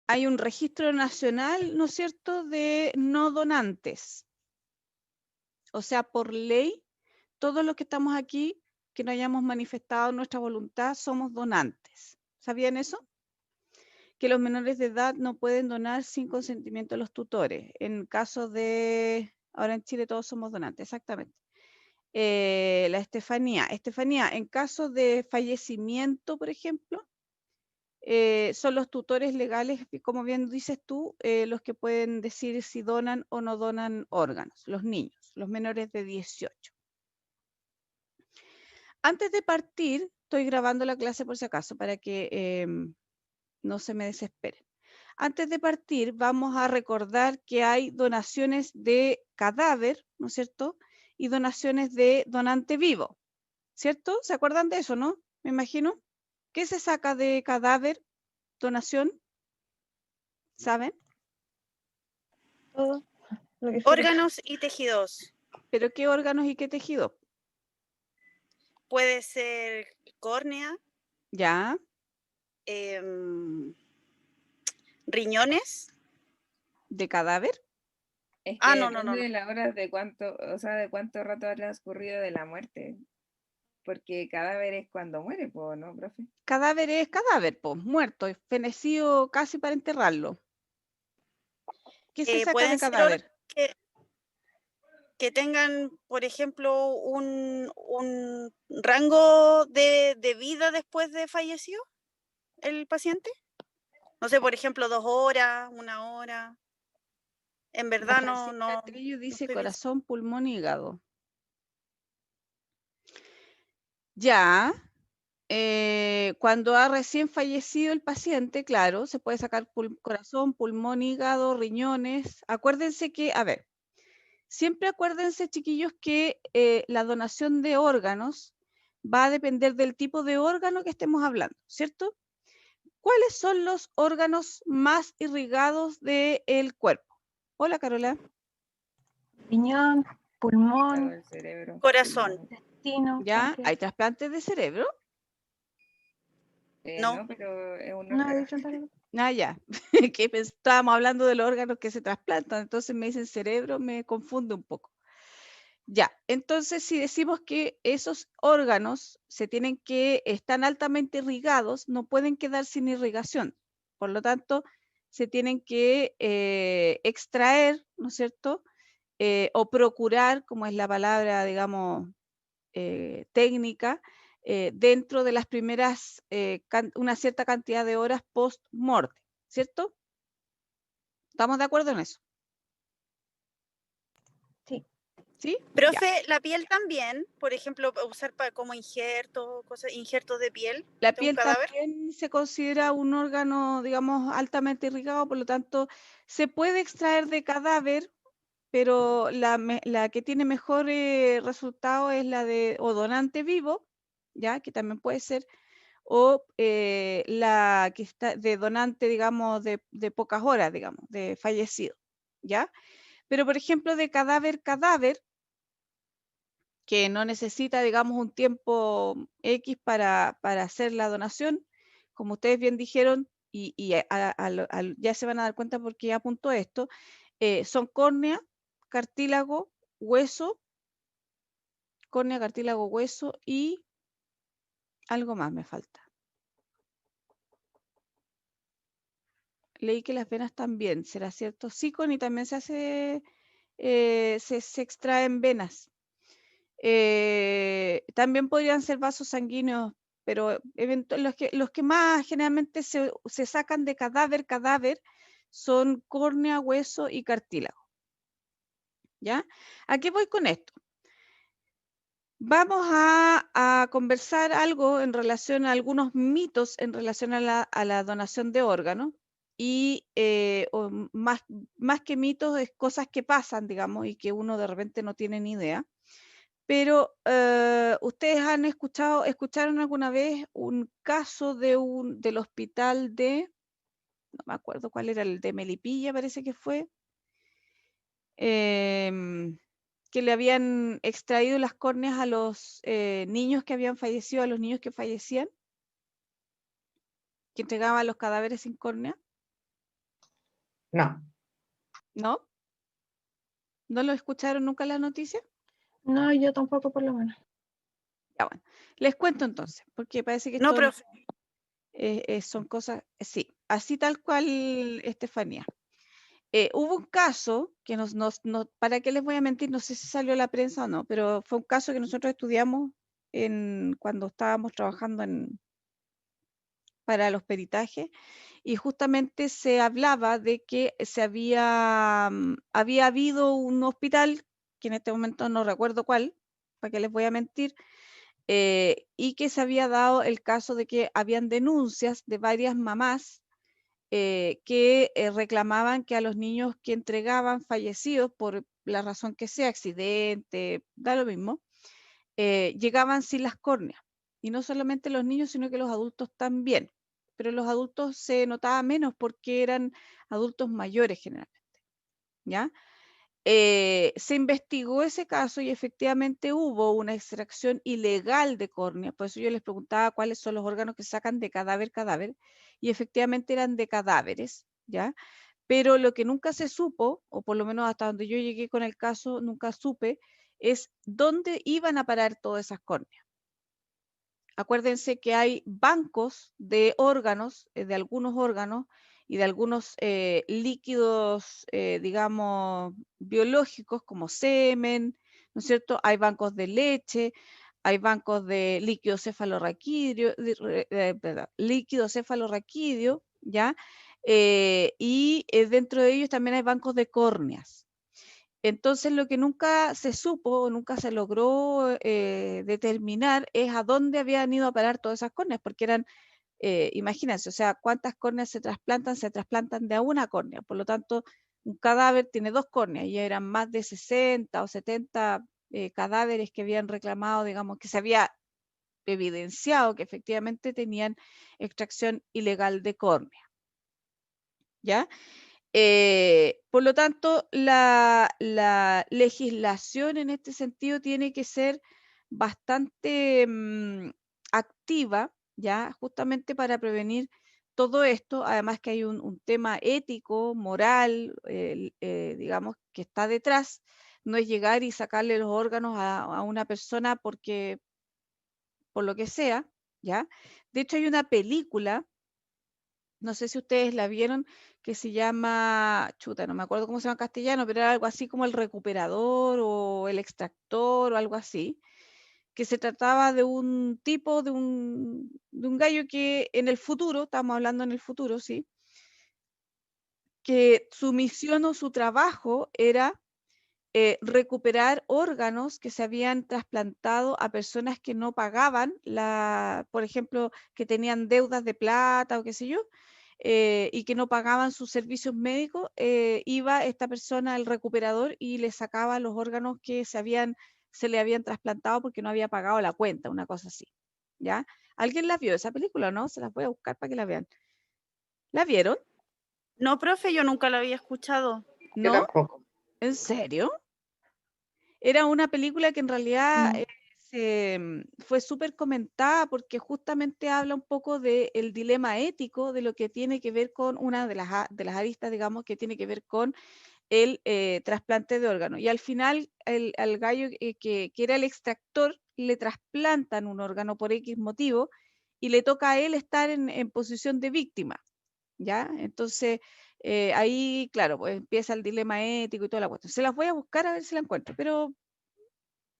hay un registro nacional, ¿no es cierto?, de no donantes. O sea, por ley, todos los que estamos aquí, que no hayamos manifestado nuestra voluntad, somos donantes. ¿Sabían eso? Que los menores de edad no pueden donar sin consentimiento de los tutores. En caso de, ahora en Chile todos somos donantes, exactamente. La Estefanía, en caso de fallecimiento, por ejemplo, son los tutores legales, como bien dices tú, los que pueden decir si donan o no donan órganos, los niños, los menores de 18. Antes de partir, estoy grabando la clase por si acaso, para que no se me desesperen. Antes de partir, vamos a recordar que hay donaciones de cadáver, ¿no es cierto? Y donaciones de donante vivo, ¿cierto? ¿Se acuerdan de eso, no? Me imagino. ¿Qué se saca de cadáver, donación? ¿Saben? Todo lo que sirve. Órganos y tejidos. ¿Pero qué órganos y qué tejido? Puede ser córnea, ¿Ya? riñones. ¿De cadáver? Es Ah, que no. depende de la hora de cuánto, o sea, de cuánto rato ha transcurrido de la muerte. Porque cadáver es cuando muere, pues, ¿no, profe? Cadáver es cadáver, pues, muerto, fenecido casi para enterrarlo. ¿Qué se saca de Pueden ser cadáver? que tengan, por ejemplo, un rango de vida después de fallecido el paciente. No sé, por ejemplo, 2 horas, 1 hora. En La verdad Francisca Trillo no dice estoy bien. corazón, pulmón, hígado. Ya, cuando ha recién fallecido el paciente, claro, se puede sacar corazón, pulmón, hígado, riñones. Acuérdense que, a ver, siempre acuérdense, chiquillos, que la donación de órganos va a depender del tipo de órgano que estemos hablando, ¿cierto? ¿Cuáles son los órganos más irrigados del cuerpo? Hola, Carola. Riñón, Claro, pulmón, el cerebro. corazón, Pulmón. intestino, ¿Ya? páncreas. ¿Hay trasplantes de cerebro? No, No, pero es un no he órgano. dicho tal. Ah, ya. Que estábamos hablando de los órganos que se trasplantan, entonces me dicen cerebro, me confunde un poco. Ya, entonces si decimos que esos órganos están altamente irrigados, no pueden quedar sin irrigación. Por lo tanto, se tienen que extraer, ¿no es cierto? O procurar, como es la palabra, digamos, técnica, dentro de las primeras, una cierta cantidad de horas post-morte, ¿cierto? ¿Estamos de acuerdo en eso? Sí. ¿Sí? Ya. Profe, la piel también, por ejemplo, usar como injertos de piel La de un piel cadáver. también se considera un órgano, digamos, altamente irrigado, por lo tanto, se puede extraer de cadáver, pero la que tiene mejor resultado es la de o donante vivo, ya, que también puede ser, o la que está de donante, digamos, de pocas horas, digamos, de fallecido, ¿ya? Pero, por ejemplo, de cadáver, que no necesita, digamos, un tiempo X para hacer la donación, como ustedes bien dijeron, y ya se van a dar cuenta porque apunto esto, son córnea, cartílago, hueso, córnea, cartílago, hueso y algo más me falta. Leí que las venas también, ¿será cierto? Sí, Connie, también se hace, se extraen venas. También podrían ser vasos sanguíneos, pero los que más generalmente se sacan de cadáver, son córnea, hueso y cartílago. ¿Ya? ¿A qué voy con esto? Vamos a conversar algo en relación a algunos mitos en relación a la donación de órganos y más que mitos es cosas que pasan, digamos, y que uno de repente no tiene ni idea. Pero ustedes escucharon alguna vez un caso del hospital no me acuerdo cuál era, el de Melipilla parece que fue, que le habían extraído las córneas a los niños que habían fallecido, a los niños que fallecían, que entregaban los cadáveres sin córnea. No. ¿No? ¿No lo escucharon nunca en las noticias? No, yo tampoco por lo menos. Ya bueno, les cuento entonces, porque parece que No, esto profe. son cosas, sí, así tal cual, Estefanía. Hubo un caso que ¿para qué les voy a mentir? No sé si salió a la prensa o no, pero fue un caso que nosotros estudiamos cuando estábamos trabajando para los peritajes, y justamente se hablaba de que había habido un hospital, que en este momento no recuerdo cuál, para qué les voy a mentir, y que se había dado el caso de que habían denuncias de varias mamás que reclamaban que a los niños que entregaban fallecidos por la razón que sea, accidente, da lo mismo, llegaban sin las córneas. Y no solamente los niños, sino que los adultos también. Pero los adultos se notaba menos porque eran adultos mayores generalmente, ¿ya? Se investigó ese caso y efectivamente hubo una extracción ilegal de córnea. Por eso yo les preguntaba cuáles son los órganos que sacan de cadáver, y efectivamente eran de cadáveres, ¿ya? Pero lo que nunca se supo, o por lo menos hasta donde yo llegué con el caso, nunca supe, es dónde iban a parar todas esas córneas. Acuérdense que hay bancos de órganos, de algunos órganos y de algunos líquidos, digamos, biológicos como semen, ¿no es cierto? Hay bancos de leche, hay bancos de líquido cefalorraquídeo, líquido cefalorraquídeo, ¿ya? Y dentro de ellos también hay bancos de córneas. Entonces, lo que nunca se supo, nunca se logró determinar es a dónde habían ido a parar todas esas córneas, porque eran, imagínense, o sea, cuántas córneas se trasplantan de a una córnea. Por lo tanto, un cadáver tiene dos córneas y eran más de 60 o 70 cadáveres que habían reclamado, digamos, que se había evidenciado que efectivamente tenían extracción ilegal de córnea. ¿Ya? Por lo tanto, la legislación en este sentido tiene que ser bastante activa, ¿ya? Justamente para prevenir todo esto, además que hay un tema ético, moral, digamos, que está detrás. No es llegar y sacarle los órganos a una persona porque, por lo que sea, ¿ya? De hecho, hay una película, no sé si ustedes la vieron, que se llama, chuta, no me acuerdo cómo se llama en castellano, pero era algo así como El Recuperador o El Extractor o algo así, que se trataba de un tipo, de un gallo que en el futuro, estamos hablando en el futuro, ¿sí? Que su misión o su trabajo era recuperar órganos que se habían trasplantado a personas que no pagaban, por ejemplo, que tenían deudas de plata o qué sé yo, y que no pagaban sus servicios médicos. Iba esta persona al recuperador y le sacaba los órganos que se le habían trasplantado porque no había pagado la cuenta, una cosa así, ¿ya? ¿Alguien la vio esa película o no? Se las voy a buscar para que la vean. ¿La vieron? No, profe, yo nunca lo había escuchado. Yo ¿No? tampoco. ¿En serio? Era una película que en realidad No. fue súper comentada porque justamente habla un poco del dilema ético de lo que tiene que ver con una de las aristas, digamos, que tiene que ver con el trasplante de órganos. Y al final, al gallo que era el extractor, le trasplantan un órgano por X motivo y le toca a él estar en posición de víctima, ¿ya? Entonces, ahí, claro, pues empieza el dilema ético y toda la cuestión. Se las voy a buscar a ver si la encuentro, pero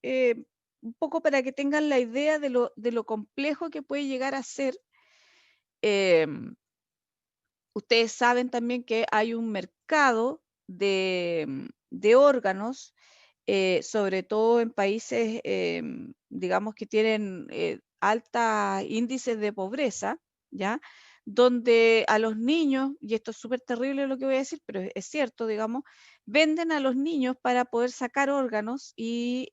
un poco para que tengan la idea de lo complejo que puede llegar a ser. Ustedes saben también que hay un mercado de órganos, sobre todo en países, digamos, que tienen altos índices de pobreza, ¿ya? Donde a los niños, y esto es súper terrible lo que voy a decir, pero es cierto, digamos, venden a los niños para poder sacar órganos y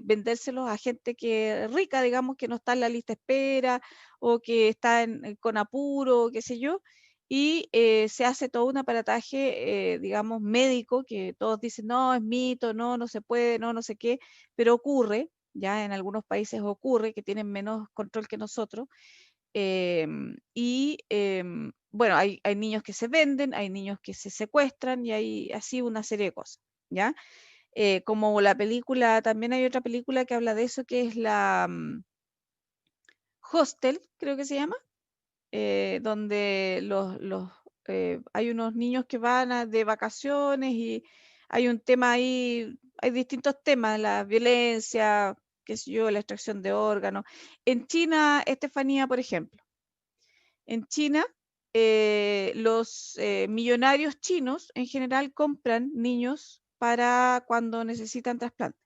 vendérselos a gente que rica, digamos, que no está en la lista de espera o que está con apuro, qué sé yo, y se hace todo un aparataje, digamos, médico, que todos dicen, no, es mito, no, no se puede, no, no sé qué, pero ocurre, ya en algunos países ocurre, que tienen menos control que nosotros, Bueno, hay niños que se venden, hay niños que se secuestran y hay así una serie de cosas, ¿ya? Como la película, también hay otra película que habla de eso, que es la Hostel, creo que se llama, donde hay unos niños que van de vacaciones y hay un tema ahí, hay distintos temas, la violencia, qué sé yo, la extracción de órganos. En China, Estefanía, por ejemplo, en China, los millonarios chinos en general compran niños para cuando necesitan trasplante.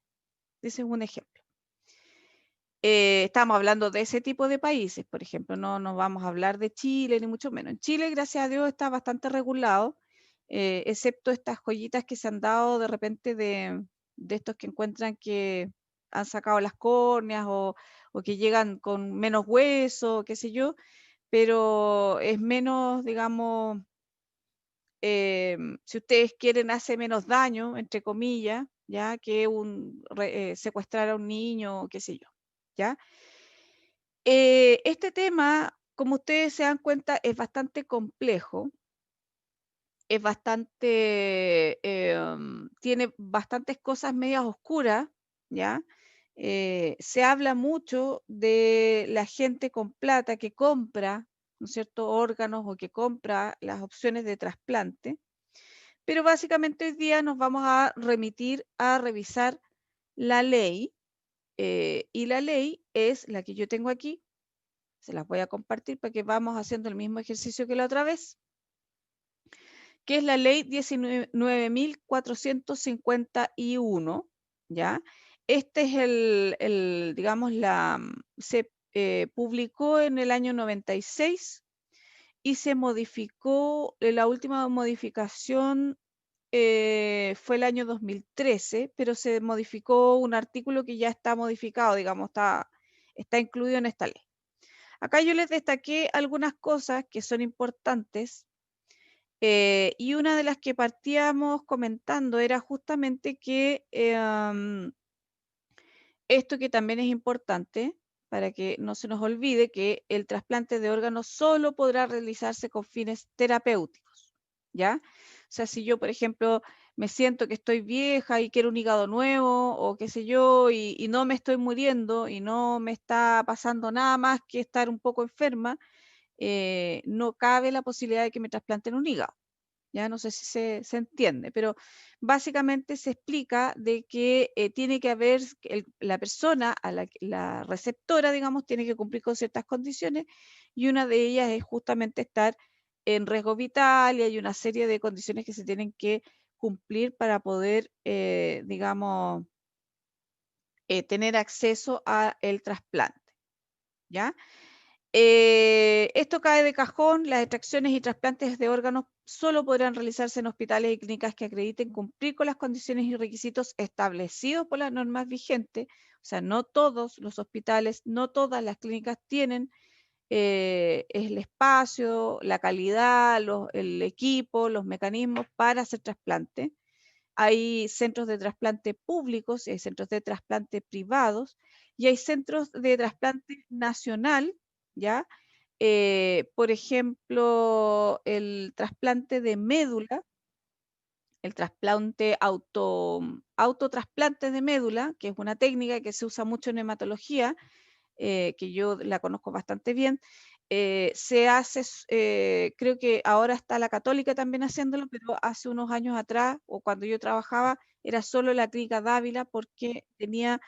Ese es un ejemplo. Estamos hablando de ese tipo de países, por ejemplo, no vamos a hablar de Chile, ni mucho menos. En Chile, gracias a Dios, está bastante regulado, excepto estas joyitas que se han dado de repente de estos que encuentran que han sacado las córneas o que llegan con menos hueso, qué sé yo, pero es menos, digamos, si ustedes quieren, hace menos daño, entre comillas, ya que secuestrar a un niño, qué sé yo, ¿ya? Este tema, como ustedes se dan cuenta, es bastante complejo, es bastante, tiene bastantes cosas medias oscuras, ¿ya? Se habla mucho de la gente con plata que compra, ¿no es cierto?, órganos o que compra las opciones de trasplante, pero básicamente hoy día nos vamos a remitir a revisar la ley, y la ley es la que yo tengo aquí. Se las voy a compartir para que vamos haciendo el mismo ejercicio que la otra vez, que es la ley 19.451, ¿ya? Este es digamos, se publicó en el año 96 y se modificó, la última modificación fue el año 2013, pero se modificó un artículo que ya está modificado, digamos, está incluido en esta ley. Acá yo les destaqué algunas cosas que son importantes, y una de las que partíamos comentando era justamente que esto que también es importante, para que no se nos olvide que el trasplante de órganos solo podrá realizarse con fines terapéuticos, ¿ya? O sea, si yo, por ejemplo, me siento que estoy vieja y quiero un hígado nuevo o qué sé yo, y no me estoy muriendo y no me está pasando nada más que estar un poco enferma, no cabe la posibilidad de que me trasplanten un hígado. Ya no sé si se entiende, pero básicamente se explica de que tiene que haber, la persona, la receptora, digamos, tiene que cumplir con ciertas condiciones y una de ellas es justamente estar en riesgo vital y hay una serie de condiciones que se tienen que cumplir para poder, digamos, tener acceso a el trasplante, ¿ya? Esto cae de cajón, las extracciones y trasplantes de órganos solo podrán realizarse en hospitales y clínicas que acrediten cumplir con las condiciones y requisitos establecidos por las normas vigentes. O sea, no todos los hospitales, no todas las clínicas tienen el espacio, la calidad, el equipo, los mecanismos para hacer trasplante. Hay centros de trasplante públicos, hay centros de trasplante privados y hay centros de trasplante nacional, ¿ya? Por ejemplo, el trasplante de médula, el trasplante autotrasplante de médula, que es una técnica que se usa mucho en hematología, que yo la conozco bastante bien, se hace, creo que ahora está la Católica también haciéndolo, pero hace unos años atrás, o cuando yo trabajaba, era solo la clínica Dávila porque tenía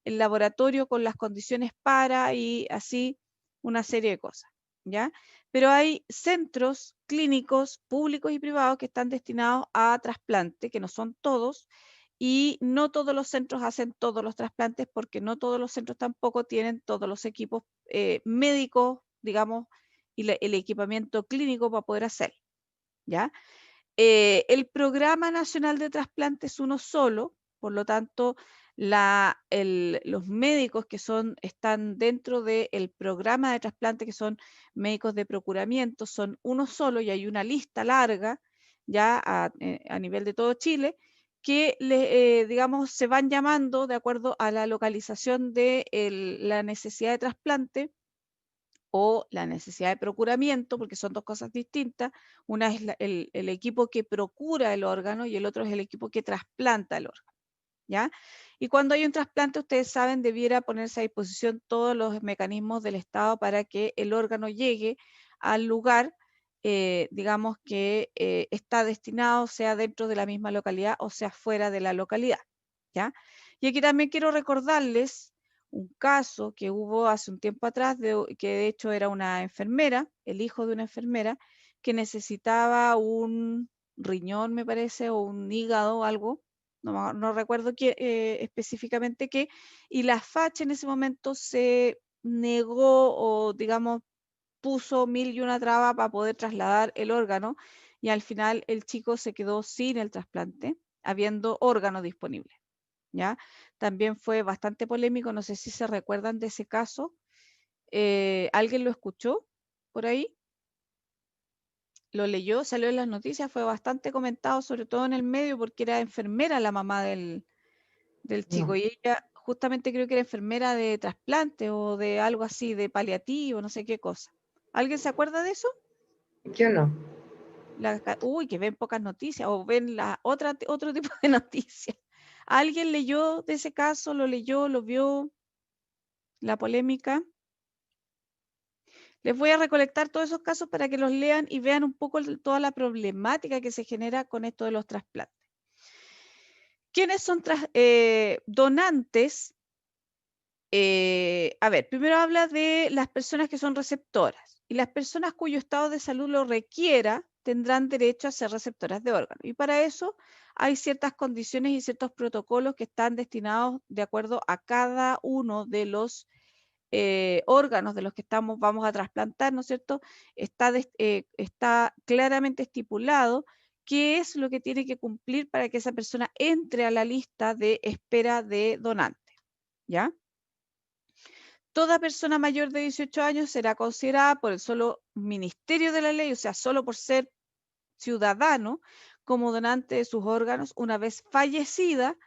el laboratorio con las condiciones para y así una serie de cosas, ¿ya? Pero hay centros clínicos públicos y privados que están destinados a trasplante, que no son todos, y no todos los centros hacen todos los trasplantes porque no todos los centros tampoco tienen todos los equipos médicos, digamos, y el equipamiento clínico para poder hacerlo, ¿ya? El Programa Nacional de Trasplante es uno solo, por lo tanto, los médicos que están dentro del programa de trasplante, que son médicos de procuramiento, son uno solo y hay una lista larga ya a nivel de todo Chile, que digamos, se van llamando de acuerdo a la localización de la necesidad de trasplante o la necesidad de procuramiento, porque son dos cosas distintas. Una es el equipo que procura el órgano y el otro es el equipo que trasplanta el órgano, ¿ya? Y cuando hay un trasplante, ustedes saben, debiera ponerse a disposición todos los mecanismos del Estado para que el órgano llegue al lugar, digamos, que está destinado, sea dentro de la misma localidad o sea fuera de la localidad, ¿ya? Y aquí también quiero recordarles un caso que hubo hace un tiempo atrás, que de hecho era una enfermera, el hijo de una enfermera, que necesitaba un riñón, me parece, o un hígado o algo, no recuerdo específicamente qué, y la facha en ese momento se negó o, digamos, puso mil y una traba para poder trasladar el órgano y al final el chico se quedó sin el trasplante, habiendo órgano disponible, ¿ya? También fue bastante polémico, no sé si se recuerdan de ese caso. ¿Alguien lo escuchó por ahí? ¿Lo leyó? Salió en las noticias, fue bastante comentado, sobre todo en el medio, porque era enfermera la mamá del chico No, y ella justamente creo que era enfermera de trasplante o de algo así, de paliativo, no sé qué cosa. ¿Alguien se acuerda de eso? yo no. Uy, que ven pocas noticias o ven otro tipo de noticias. ¿Alguien leyó de ese caso? ¿Lo leyó? ¿Lo vio? La polémica. Les voy a recolectar todos esos casos para que los lean y vean un poco toda la problemática que se genera con esto de los trasplantes. ¿Quiénes son donantes? A ver, primero habla de las personas que son receptoras y las personas cuyo estado de salud lo requiera tendrán derecho a ser receptoras de órganos. Y para eso hay ciertas condiciones y ciertos protocolos que están destinados de acuerdo a cada uno de los órganos de los que vamos a trasplantar, ¿no es cierto? Está claramente estipulado qué es lo que tiene que cumplir para que esa persona entre a la lista de espera de donante, ¿ya? Toda persona mayor de 18 años será considerada por el solo Ministerio de la Ley, o sea, solo por ser ciudadano, como donante de sus órganos una vez fallecida,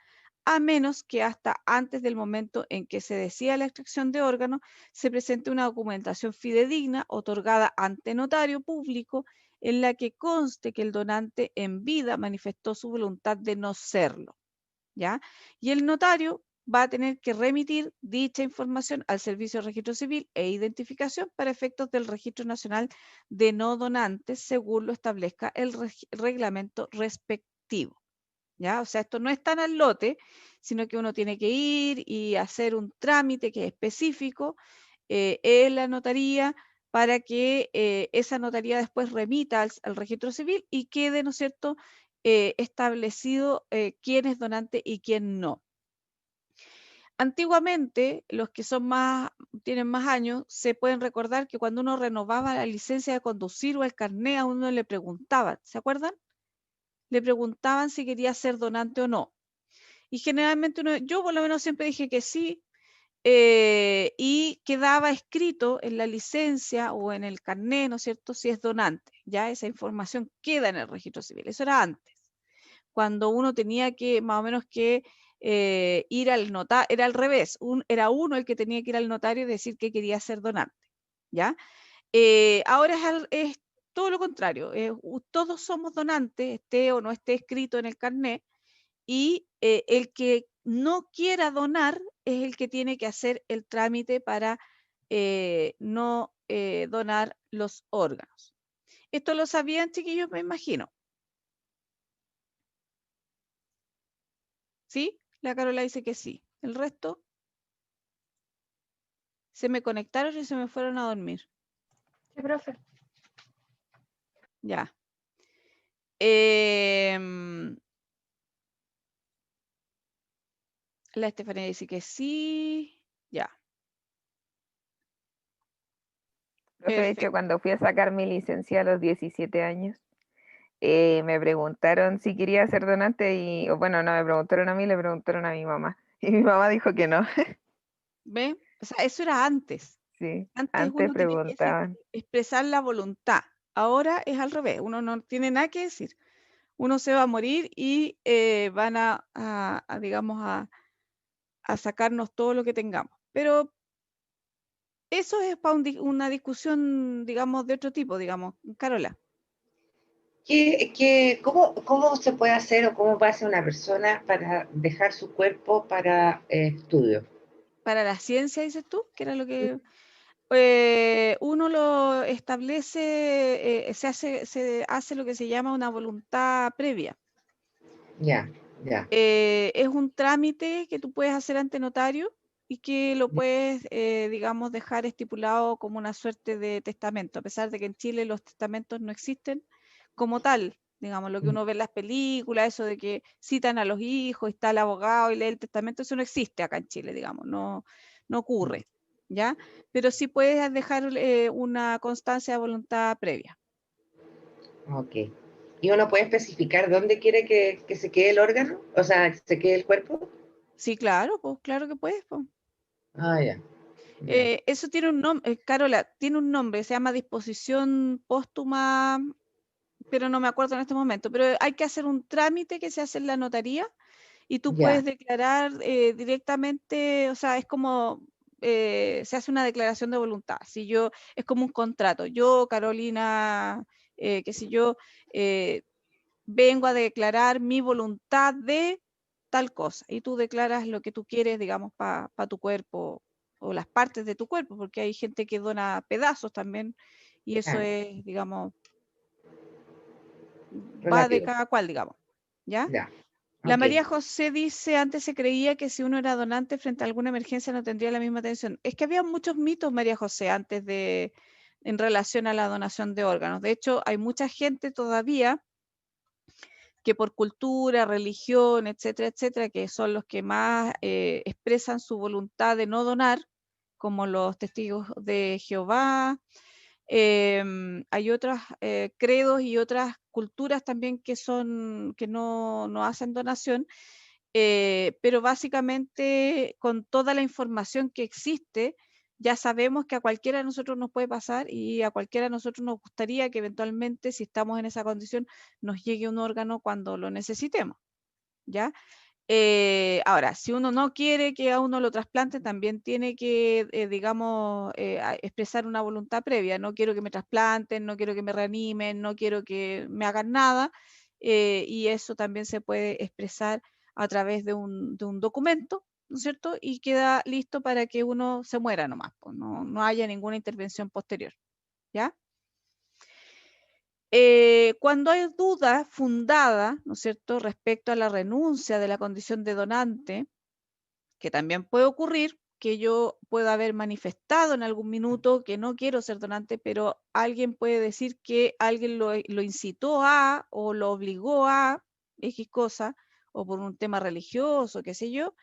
a menos que hasta antes del momento en que se decida la extracción de órganos se presente una documentación fidedigna otorgada ante notario público en la que conste que el donante en vida manifestó su voluntad de no serlo, ¿ya? Y el notario va a tener que remitir dicha información al Servicio de Registro Civil e Identificación para efectos del Registro Nacional de No Donantes, según lo establezca el reglamento respectivo, ¿ya? O sea, esto no es tan al lote, sino que uno tiene que ir y hacer un trámite que es específico en la notaría para que esa notaría después remita al Registro Civil y quede, ¿no es cierto?, establecido quién es donante y quién no. Antiguamente, los que tienen más años, se pueden recordar que cuando uno renovaba la licencia de conducir o el carné, a uno le preguntaban, ¿se acuerdan? Le preguntaban si quería ser donante o no. Y generalmente yo por lo menos siempre dije que sí, y quedaba escrito en la licencia o en el carné, ¿no es cierto?, si es donante. Ya esa información queda en el registro civil. Eso era antes, cuando uno tenía que más o menos que ir al notario, era al revés, era uno el que tenía que ir al notario y decir que quería ser donante, ¿ya? Ahora es todo lo contrario, todos somos donantes, esté o no esté escrito en el carnet, y el que no quiera donar es el que tiene que hacer el trámite para no donar los órganos. ¿Esto lo sabían, chiquillos? Me imagino. ¿Sí? La Carola dice que sí. El resto se me conectaron y se me fueron a dormir. Sí, profe. Ya. La Estefanía dice que sí. Ya. Profe, de hecho, Perfecto. cuando fui a sacar mi licencia a los 17 años, me preguntaron si quería ser donante o bueno, no me preguntaron a mí, le preguntaron a mi mamá. Y mi mamá dijo que no. ¿Ve? O sea, eso era antes. Sí, Antes antes uno tenía que preguntaban. expresar la voluntad. Ahora es al revés. Uno no tiene nada que decir. Uno se va a morir y van digamos, a sacarnos todo lo que tengamos. Pero Eso es para una discusión, digamos, de otro tipo, digamos. Carola. ¿Cómo se puede hacer o cómo puede hacer una persona para dejar su cuerpo para estudio? Para la ciencia, dices tú, que era lo que... uno lo establece, se hace lo que se llama una voluntad previa. Ya, ya. Es un trámite que tú puedes hacer ante notario y que lo puedes, digamos, dejar estipulado como una suerte de testamento, a pesar de que en Chile los testamentos no existen como tal. Digamos, lo que uno ve en las películas, eso de que citan a los hijos, y está el abogado y lee el testamento, eso no existe acá en Chile, digamos, no ocurre, ¿ya? Pero sí puedes dejar una constancia de voluntad previa. Ok. ¿Y uno puede especificar dónde quiere que se quede el órgano? O sea, se quede el cuerpo. Sí, claro, pues claro que puedes, pues. Ah, ya. Ya. Eso tiene un nombre, Carola, tiene un nombre, se llama disposición póstuma, pero no me acuerdo en este momento, pero hay que hacer un trámite que se hace en la notaría y tú Ya. puedes declarar directamente, o sea, es como, se hace una declaración de voluntad, si yo, es como un contrato, yo, Carolina, qué sé yo, vengo a declarar mi voluntad de tal cosa, y tú declaras lo que tú quieres, digamos, para tu cuerpo o las partes de tu cuerpo, porque hay gente que dona pedazos también, y eso Claro. es, digamos, va de Relativo. cada cual, digamos, ¿ya? Ya. La Ok. María José dice, antes se creía que si uno era donante frente a alguna emergencia no tendría la misma atención. Es que había muchos mitos, María José, antes de, en relación a la donación de órganos. De hecho, hay mucha gente todavía que por cultura, religión, etcétera, etcétera, que son los que más expresan su voluntad de no donar, como los testigos de Jehová. Hay otros credos y otras culturas también que no hacen donación, pero básicamente con toda la información que existe, ya sabemos que a cualquiera de nosotros nos puede pasar y a cualquiera de nosotros nos gustaría que eventualmente, si estamos en esa condición, nos llegue un órgano cuando lo necesitemos, ¿ya? Ahora, si uno no quiere que a uno lo trasplante, también tiene que, digamos, expresar una voluntad previa. No quiero que me trasplanten, no quiero que me reanimen, no quiero que me hagan nada. Y eso también se puede expresar a través de un documento, ¿no es cierto? Y queda listo para que uno se muera nomás, pues, no haya ninguna intervención posterior, ¿ya? Cuando hay duda fundada, ¿no es cierto?, respecto a la renuncia de la condición de donante, que también puede ocurrir que yo pueda haber manifestado en algún minuto que no quiero ser donante, pero alguien puede decir que alguien lo incitó a o lo obligó a X cosa, o por un tema religioso, qué sé yo.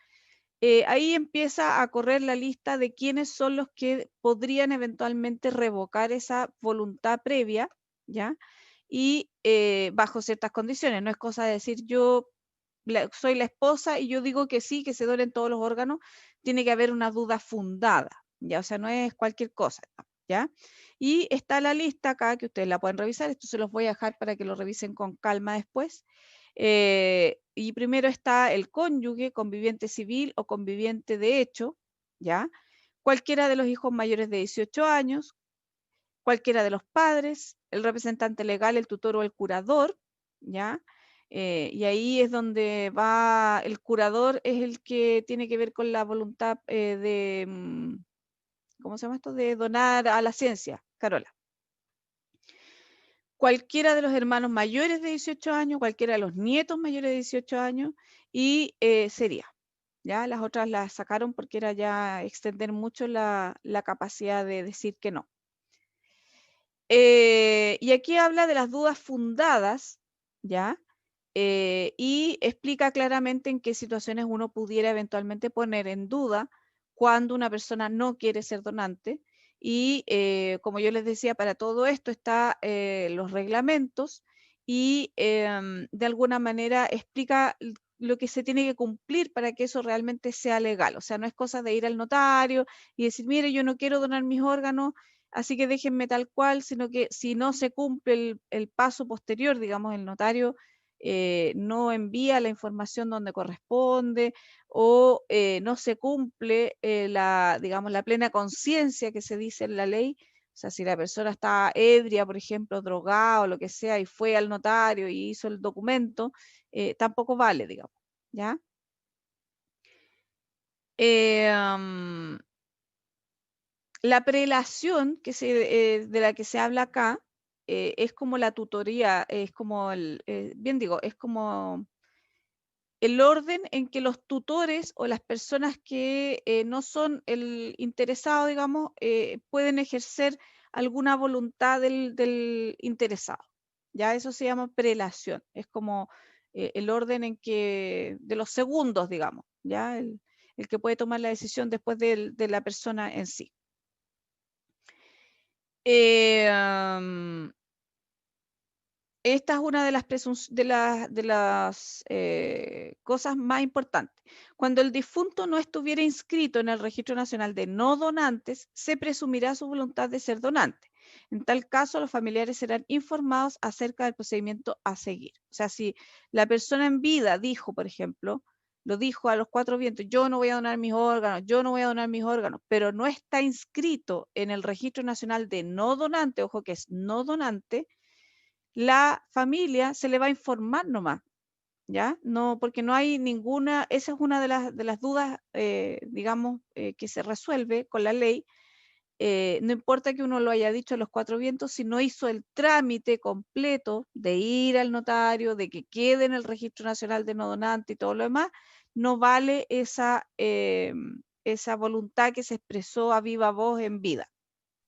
Ahí empieza a correr la lista de quiénes son los que podrían eventualmente revocar esa voluntad previa, ¿ya? Y bajo ciertas condiciones, no es cosa de decir yo soy la esposa y yo digo que sí, que se donen todos los órganos, tiene que haber una duda fundada, ¿ya? O sea, no es cualquier cosa, ¿ya? Y está la lista acá, que ustedes la pueden revisar, esto se los voy a dejar para que lo revisen con calma después. Y primero está el cónyuge, conviviente civil o conviviente de hecho, ¿ya? Cualquiera de los hijos mayores de 18 años, cualquiera de los padres, el representante legal, el tutor o el curador, ¿ya? Y ahí es donde va, el curador es el que tiene que ver con la voluntad ¿cómo se llama esto? De donar a la ciencia, Carola. Cualquiera de los hermanos mayores de 18 años, cualquiera de los nietos mayores de 18 años, y sería. ¿Ya? Las otras las sacaron porque era ya extender mucho la capacidad de decir que no. Y aquí habla de las dudas fundadas, ¿ya? Y explica claramente en qué situaciones uno pudiera eventualmente poner en duda cuando una persona no quiere ser donante. Y como yo les decía, para todo esto está los reglamentos y de alguna manera explica lo que se tiene que cumplir para que eso realmente sea legal. O sea, no es cosa de ir al notario y decir, mire, yo no quiero donar mis órganos, así que déjenme tal cual, sino que si no se cumple el paso posterior, digamos, el notario no envía la información donde corresponde o no se cumple digamos, la plena conciencia que se dice en la ley. O sea, si la persona está ebria, por ejemplo, drogada o lo que sea, y fue al notario y hizo el documento, tampoco vale, digamos, ¿ya? La prelación de la que se habla acá es como la tutoría, es como bien digo, es como el orden en que los tutores o las personas que no son el interesado, digamos, pueden ejercer alguna voluntad del interesado. Ya eso se llama prelación, es como el orden en que, de los segundos, digamos, ya el que puede tomar la decisión después de la persona en sí. Esta es una de las cosas más importantes. Cuando el difunto no estuviera inscrito en el Registro Nacional de No Donantes, se presumirá su voluntad de ser donante. En tal caso, los familiares serán informados acerca del procedimiento a seguir. O sea, si la persona en vida dijo, por ejemplo, lo dijo a los cuatro vientos, yo no voy a donar mis órganos, yo no voy a donar mis órganos, pero no está inscrito en el Registro Nacional de No Donante, ojo que es no donante, la familia se le va a informar nomás, ¿ya? No, porque no hay ninguna, esa es una de las dudas, digamos, que se resuelve con la ley. No importa que uno lo haya dicho a los cuatro vientos, si no hizo el trámite completo de ir al notario, de que quede en el Registro Nacional de No Donante y todo lo demás, no vale esa voluntad que se expresó a viva voz en vida,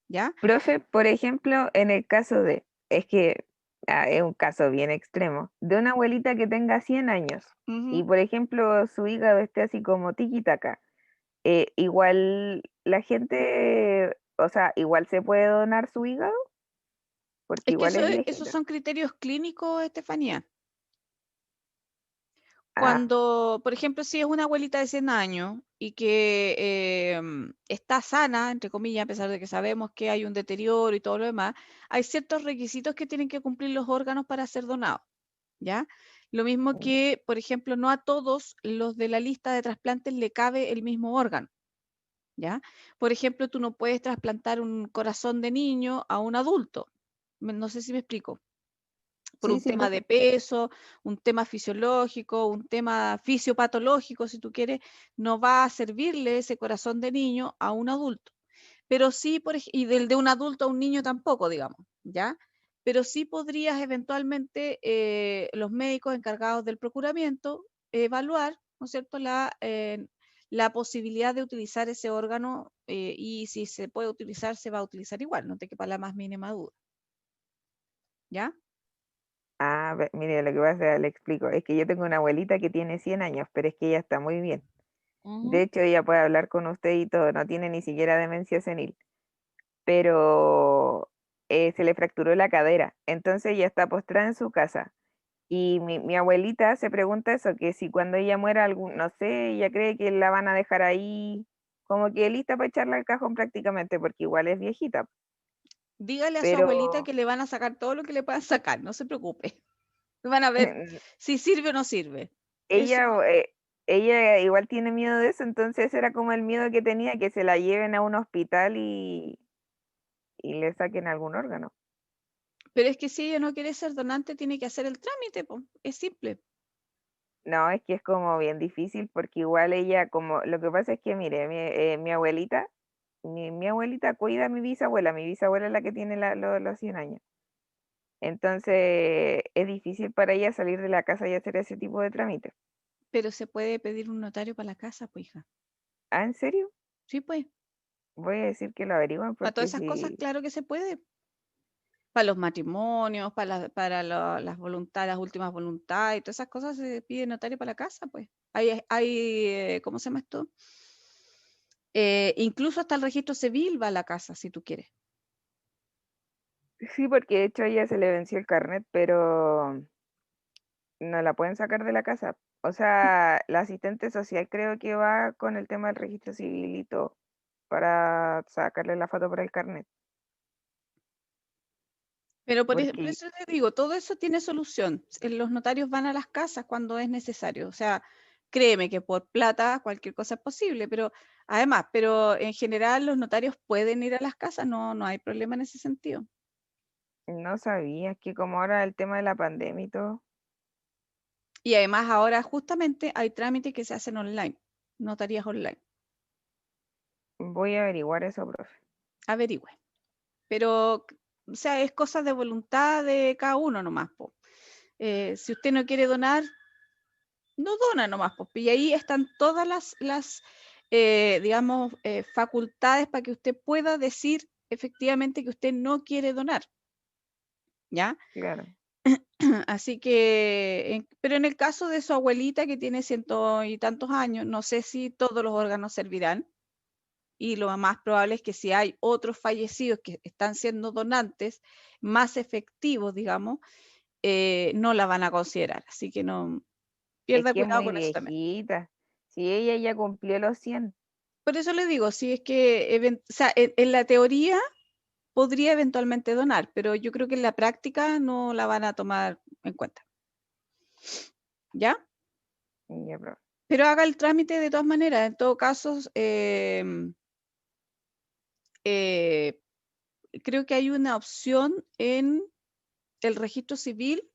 ¿ya? Profe, por ejemplo, en el caso es que es un caso bien extremo, de una abuelita que tenga 100 años y, Ujú. por ejemplo, su hígado esté así como tiki-taka, igual la gente, o sea, igual se puede donar su hígado, porque Es que igual es esos viejita. son criterios clínicos, Estefanía. Ah, Cuando, por ejemplo, si es una abuelita de 100 años y que está sana, entre comillas, a pesar de que sabemos que hay un deterioro y todo lo demás, hay ciertos requisitos que tienen que cumplir los órganos para ser donados, ¿ya? Lo mismo que, por ejemplo, no a todos los de la lista de trasplantes le cabe el mismo órgano, ¿ya? Por ejemplo, tú no puedes trasplantar un corazón de niño a un adulto. No sé si me explico, por sí, un sí, tema profe. de peso, un tema fisiológico, un tema fisiopatológico, si tú quieres, no va a servirle ese corazón de niño a un adulto. Pero sí, y del de un adulto a un niño tampoco, digamos, ¿ya? Pero sí podrías eventualmente los médicos encargados del procuramiento evaluar, ¿no es cierto?, la posibilidad de utilizar ese órgano y si se puede utilizar, se va a utilizar igual, no te quepa la más mínima duda, ¿ya? Ah, mire, lo que pasa, le explico, es que yo tengo una abuelita que tiene 100 años, pero es que ella está muy bien. De Ujú. hecho, ella puede hablar con usted y todo, no tiene ni siquiera demencia senil, pero se le fracturó la cadera, entonces ella está postrada en su casa. Y mi abuelita se pregunta eso, que si cuando ella muera, no sé, ella cree que la van a dejar ahí como que lista para echarla al cajón prácticamente, porque igual es viejita. Dígale a su abuelita Pero que le van a sacar todo lo que le puedan sacar, no se preocupe. Van a ver si sirve o no sirve. Eso, ella, ella igual tiene miedo de eso, entonces era como el miedo que tenía, que se la lleven a un hospital y le saquen algún órgano. pero es que si ella no quiere ser donante, tiene que hacer el trámite, po. Es simple. No, es que es como bien difícil porque igual ella, como, lo que pasa es que, mire, mi abuelita, mi abuelita cuida a mi bisabuela es la que tiene los 100 años. Entonces es difícil para ella salir de la casa y hacer ese tipo de trámites. Pero se puede pedir un notario para la casa, pues hija. ¿Ah, en serio? Sí, pues. Voy a decir que lo averigüen Para todas porque esas cosas, sí. claro que se puede. Para los matrimonios, las voluntades, las últimas voluntades, y todas esas cosas se pide notario para la casa, pues. ¿Cómo se llama esto? Incluso hasta el registro civil va a la casa, si tú quieres. Sí, porque de hecho a ella se le venció el carnet, pero no la pueden sacar de la casa. O sea, la asistente social creo que va con el tema del registro civil y todo para sacarle la foto por el carnet. Pero por porque eso te digo, todo eso tiene solución. Los notarios van a las casas cuando es necesario. O sea, créeme que por plata cualquier cosa es posible, pero además, pero en general los notarios pueden ir a las casas, no hay problema en ese sentido. no sabía que como ahora el tema de la pandemia y todo, Y además ahora justamente hay trámites que se hacen online, notarías online. voy a averiguar eso, profe. Averigüe. Pero, o sea, es cosa de voluntad de cada uno nomás, po. Si usted no quiere donar, no dona nomás, po. Y ahí están todas las digamos, facultades para que usted pueda decir efectivamente que usted no quiere donar, ¿ya? Claro. Así que, pero en el caso de su abuelita que tiene 100 y tantos años, no sé si todos los órganos servirán. Y lo más probable es que si hay otros fallecidos que están siendo donantes más efectivos, digamos, no la van a considerar. Así que no Es pierda que es cuidado muy con eso también. viejita. Si ella ya cumplió los 100. Por eso le digo, si es que o sea, en la teoría podría eventualmente donar, pero yo creo que en la práctica no la van a tomar en cuenta. ¿Ya? Ya, profe. Pero haga el trámite de todas maneras. En todo caso, creo que hay una opción en el registro civil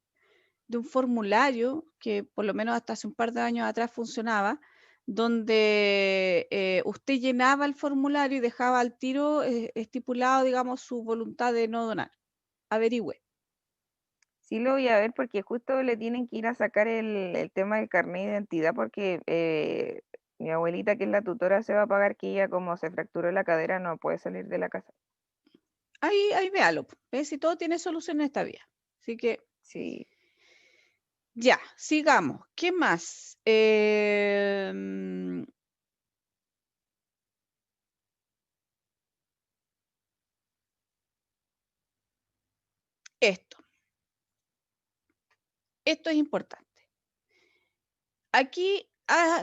de un formulario que por lo menos hasta hace un par de años atrás funcionaba, donde usted llenaba el formulario y dejaba al tiro estipulado, digamos, su voluntad de no donar. Averigüe. Sí lo voy a ver porque justo le tienen que ir a sacar el tema del carnet de identidad porque mi abuelita, que es la tutora, se va a pagar que ella como se fracturó la cadera no puede salir de la casa. Ahí véalo. ¿Ves? Si todo tiene solución en esta vía. Así que Sí, ya, sigamos. ¿Qué más? Esto. Esto es importante. Aquí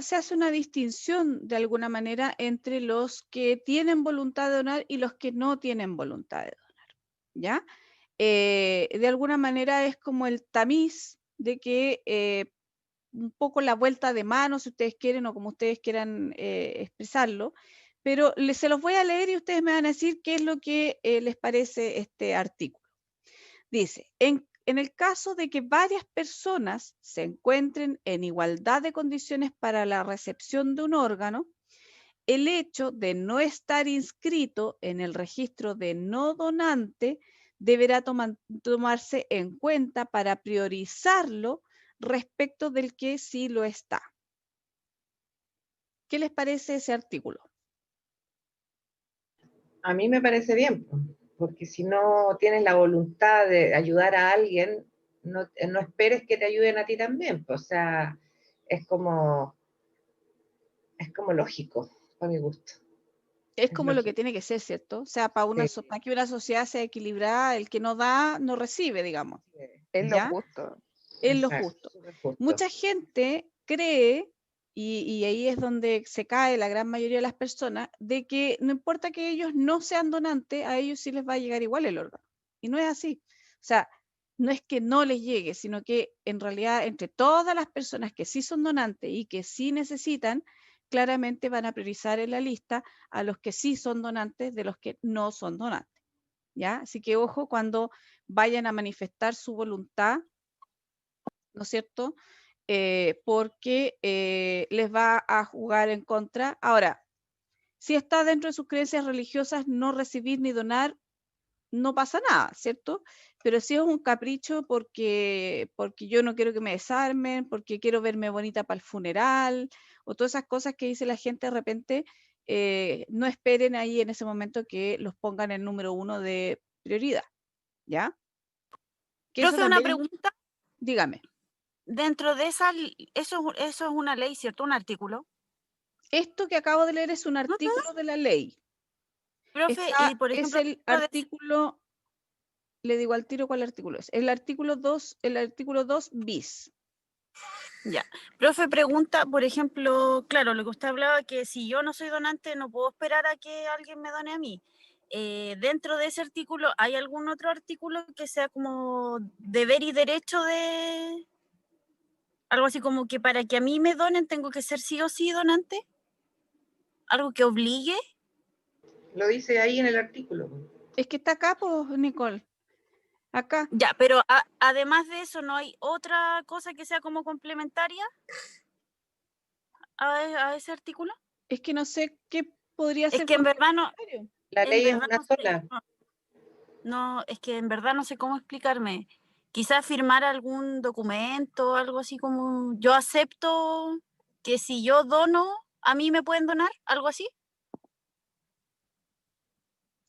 se hace una distinción de alguna manera entre los que tienen voluntad de donar y los que no tienen voluntad de donar, ¿ya? De alguna manera es como el tamiz de que un poco la vuelta de mano, si ustedes quieren o como ustedes quieran expresarlo, pero se los voy a leer y ustedes me van a decir qué es lo que les parece este artículo. Dice, en el caso de que varias personas se encuentren en igualdad de condiciones para la recepción de un órgano, el hecho de no estar inscrito en el registro de no donante deberá tomarse en cuenta para priorizarlo respecto del que sí lo está. ¿Qué les parece ese artículo? A mí me parece bien, porque si no tienes la voluntad de ayudar a alguien, no esperes que te ayuden a ti también. O sea, es como lógico, para mi gusto. Es Es como lo que lógico. tiene que ser, ¿cierto? O sea, para Sí, que una sociedad sea equilibrada, el que no da, no recibe, digamos, es lo ¿ya? justo. Es lo exacto, justo. súper justo. Mucha gente cree, y ahí es donde se cae la gran mayoría de las personas, de que no importa que ellos no sean donantes, a ellos sí les va a llegar igual el órgano. Y no es así. O sea, no es que no les llegue, sino que en realidad entre todas las personas que sí son donantes y que sí necesitan, claramente van a priorizar en la lista a los que sí son donantes de los que no son donantes. ¿Ya? Así que ojo cuando vayan a manifestar su voluntad, ¿no es cierto? Porque les va a jugar en contra. Ahora, si está dentro de sus creencias religiosas, no recibir ni donar, no pasa nada, ¿cierto? Pero si es un capricho porque yo no quiero que me desarmen, porque quiero verme bonita para el funeral, o todas esas cosas que dice la gente de repente, no esperen ahí en ese momento que los pongan en número 1 de prioridad, ¿ya? Que eso Profe, una también, pregunta. dígame. Dentro de esa, eso es una ley, ¿cierto? Un artículo. Esto que acabo de leer es un Ujú. artículo de la ley. Profe, y por Es ejemplo, el artículo, le digo al tiro cuál artículo es. El artículo 2 bis. ya. Profe, pregunta, por ejemplo, claro, lo que usted hablaba, que si yo no soy donante, no puedo esperar a que alguien me done a mí. dentro de ese artículo, ¿hay algún otro artículo que sea como deber y derecho de algo así como que para que a mí me donen tengo que ser sí o sí donante? ¿Algo que obligue? Lo dice ahí en el artículo. Es que está acá, pues, Nicole. Acá. Ya, pero además de eso, ¿no hay otra cosa que sea como complementaria a ese artículo? Es que no sé qué podría Es ser que en verdad no, complementario. La en ley es verdad una no sé, sola. no, es que en verdad no sé cómo explicarme. Quizás firmar algún documento, algo así como yo acepto que si yo dono, a mí me pueden donar, algo así.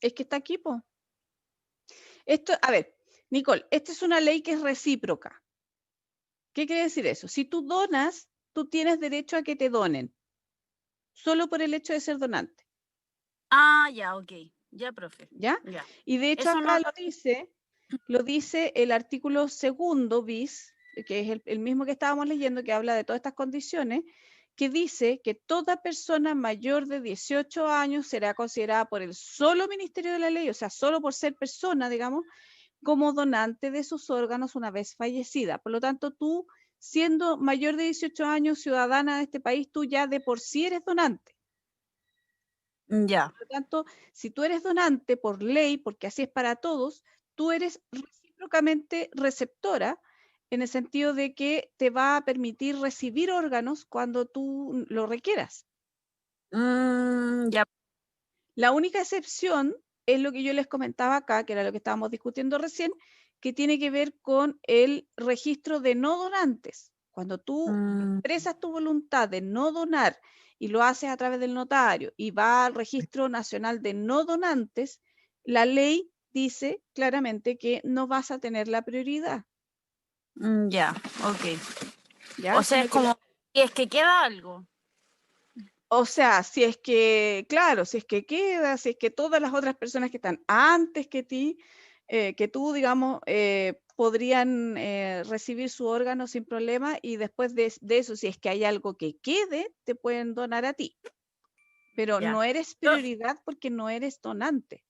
Es que está aquí, pues. Esto, a ver, Nicole, esta es una ley que es recíproca. ¿Qué quiere decir eso? Si tú donas, tú tienes derecho a que te donen, solo por el hecho de ser donante, Ah, ya, ok. Ya, profe. ¿ya? Ya. Y de hecho Eso no acá lo... lo dice el artículo 2 bis, que es el mismo que estábamos leyendo, que habla de todas estas condiciones, que dice que toda persona mayor de 18 años será considerada por el solo Ministerio de la Ley, o sea, solo por ser persona, digamos, como donante de sus órganos una vez fallecida. Por lo tanto, tú, siendo mayor de 18 años, ciudadana de este país, tú ya de por sí eres donante. Ya. Por lo tanto, si tú eres donante por ley, porque así es para todos, tú eres recíprocamente receptora, en el sentido de que te va a permitir recibir órganos cuando tú lo requieras. Ya. La única excepción es lo que yo les comentaba acá, que era lo que estábamos discutiendo recién, que tiene que ver con el registro de no donantes. Cuando tú expresas tu voluntad de no donar y lo haces a través del notario y va al registro nacional de no donantes, la ley dice claramente que no vas a tener la prioridad. Ya, ok. ¿Ya? O sea, es como, si es que queda algo. O sea, si es que, claro, si es que queda, si es que todas las otras personas que están antes que ti, que tú, digamos, podrían recibir su órgano sin problema y después de eso, si es que hay algo que quede, te pueden donar a ti. Pero Ya. no eres prioridad porque no eres donante.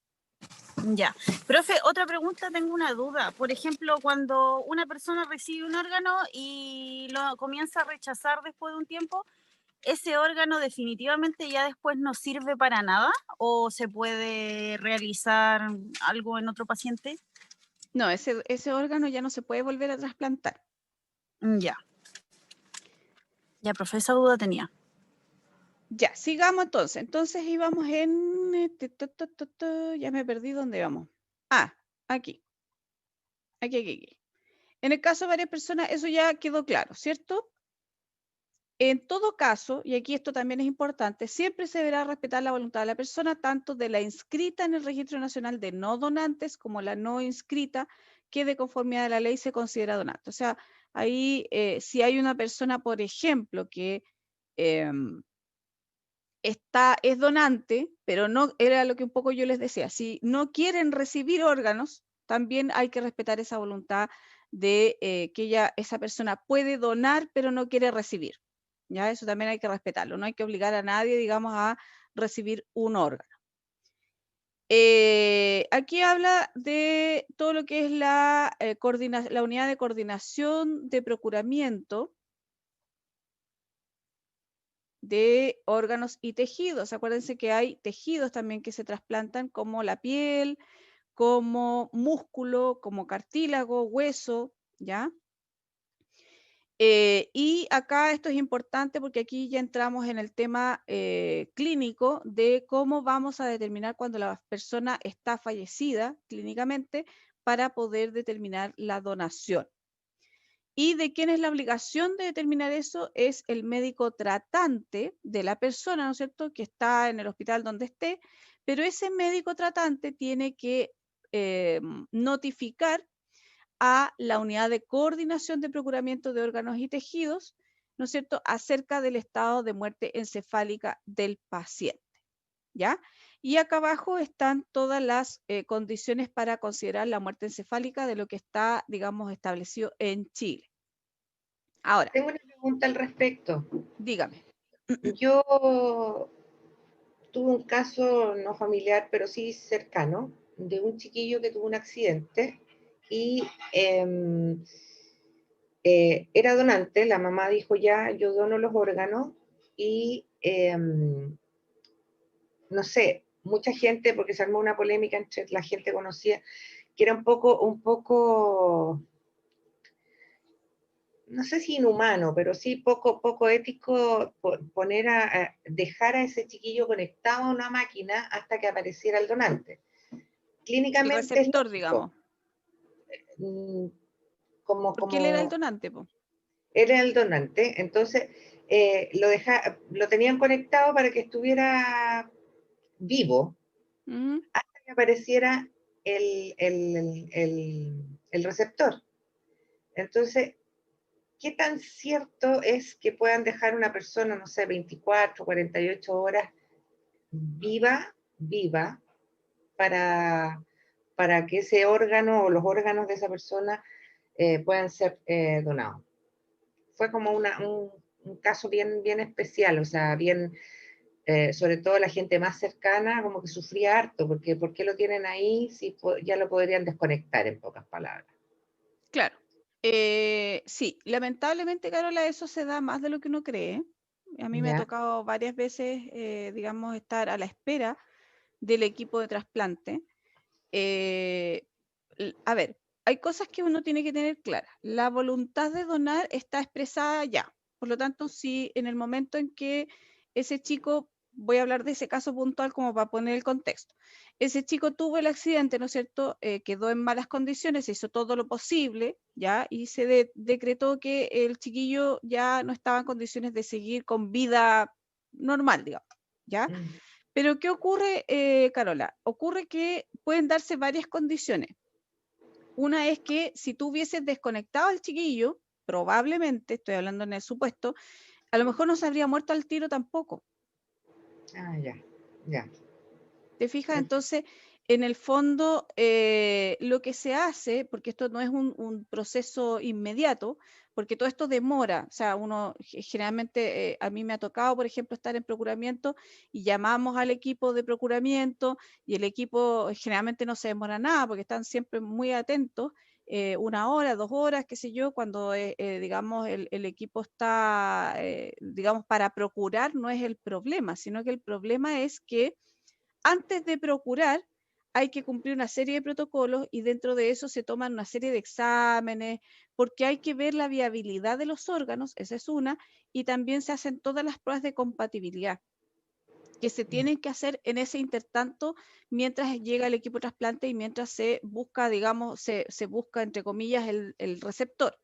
Ya. Profe, otra pregunta, tengo una duda. Por ejemplo, cuando una persona recibe un órgano y lo comienza a rechazar después de un tiempo, ¿ese órgano definitivamente ya después no sirve para nada? ¿O se puede realizar algo en otro paciente? No, ese órgano ya no se puede volver a trasplantar. Ya. Ya, profe, esa duda tenía. Ya, sigamos entonces. Entonces íbamos en... ya me perdí dónde vamos. Ah, aquí. Aquí. En el caso de varias personas, eso ya quedó claro, ¿cierto? En todo caso, y aquí esto también es importante, siempre se deberá respetar la voluntad de la persona, tanto de la inscrita en el Registro Nacional de No Donantes como la no inscrita, que de conformidad a la ley se considera donante. O sea, ahí si hay una persona, por ejemplo, que es donante, pero no, era lo que un poco yo les decía, si no quieren recibir órganos, también hay que respetar esa voluntad de que esa persona puede donar, pero no quiere recibir. Ya, eso también hay que respetarlo, no hay que obligar a nadie, digamos, a recibir un órgano. Aquí habla de todo lo que es la unidad de coordinación de procuramiento de órganos y tejidos. Acuérdense que hay tejidos también que se trasplantan, como la piel, como músculo, como cartílago, hueso, ¿ya? Y acá esto es importante porque aquí ya entramos en el tema clínico de cómo vamos a determinar cuando la persona está fallecida clínicamente para poder determinar la donación. ¿Y de quién es la obligación de determinar eso? Es el médico tratante de la persona, ¿no es cierto?, que está en el hospital donde esté, pero ese médico tratante tiene que notificar a la unidad de coordinación de procuramiento de órganos y tejidos, ¿no es cierto?, acerca del estado de muerte encefálica del paciente, ¿ya? Y acá abajo están todas las condiciones para considerar la muerte encefálica de lo que está, digamos, establecido en Chile. Ahora, Tengo una pregunta al respecto. dígame. Yo tuve un caso no familiar, pero sí cercano, de un chiquillo que tuvo un accidente y era donante. La mamá dijo ya, yo dono los órganos y no sé, mucha gente, porque se armó una polémica entre la gente conocida, que era un poco, no sé si inhumano, pero sí poco ético poner dejar a ese chiquillo conectado a una máquina hasta que apareciera el donante. El Clínicamente es receptor, lógico, digamos. mm, Porque él era el como donante, po. era el donante, entonces lo tenían conectado para que estuviera vivo Ujú. hasta que apareciera el receptor. Entonces, ¿qué tan cierto es que puedan dejar una persona, no sé, 24, 48 horas viva, para, para que ese órgano o los órganos de esa persona puedan ser donados? Fue como un caso bien especial, o sea, sobre todo la gente más cercana, como que sufría harto, porque ¿por qué lo tienen ahí si ya lo podrían desconectar, en pocas palabras? Claro. Sí, lamentablemente, Carola, eso se da más de lo que uno cree. A mí me ha ¿Ya? tocado varias veces, digamos, estar a la espera del equipo de trasplante. A ver, hay cosas que uno tiene que tener claras. La voluntad de donar está expresada ya. Por lo tanto, si en el momento en que ese chico, voy a hablar de ese caso puntual como para poner el contexto, ese chico tuvo el accidente, ¿no es cierto? Quedó en malas condiciones, se hizo todo lo posible, ¿ya? Y se decretó que el chiquillo ya no estaba en condiciones de seguir con vida normal, digamos, ¿ya? Mm. Pero ¿qué ocurre, Carola? Ocurre que pueden darse varias condiciones. Una es que si tú hubieses desconectado al chiquillo, probablemente, estoy hablando en el supuesto, a lo mejor no se habría muerto al tiro tampoco. Ah, ya, ya. ¿Te fijas? Perfecto. Entonces, en el fondo, lo que se hace, porque esto no es un proceso inmediato, porque todo esto demora, o sea, uno generalmente, a mí me ha tocado, por ejemplo, estar en procuramiento y llamamos al equipo de procuramiento y el equipo generalmente no se demora nada porque están siempre muy atentos, 1 hora, 2 horas, qué sé yo, cuando, digamos, el equipo está, digamos, para procurar no es el problema, sino que el problema es que antes de procurar, hay que cumplir una serie de protocolos y dentro de eso se toman una serie de exámenes, porque hay que ver la viabilidad de los órganos, esa es una, y también se hacen todas las pruebas de compatibilidad que se tienen que hacer en ese intertanto mientras llega el equipo de trasplante y mientras se busca, digamos, se busca, entre comillas, el receptor.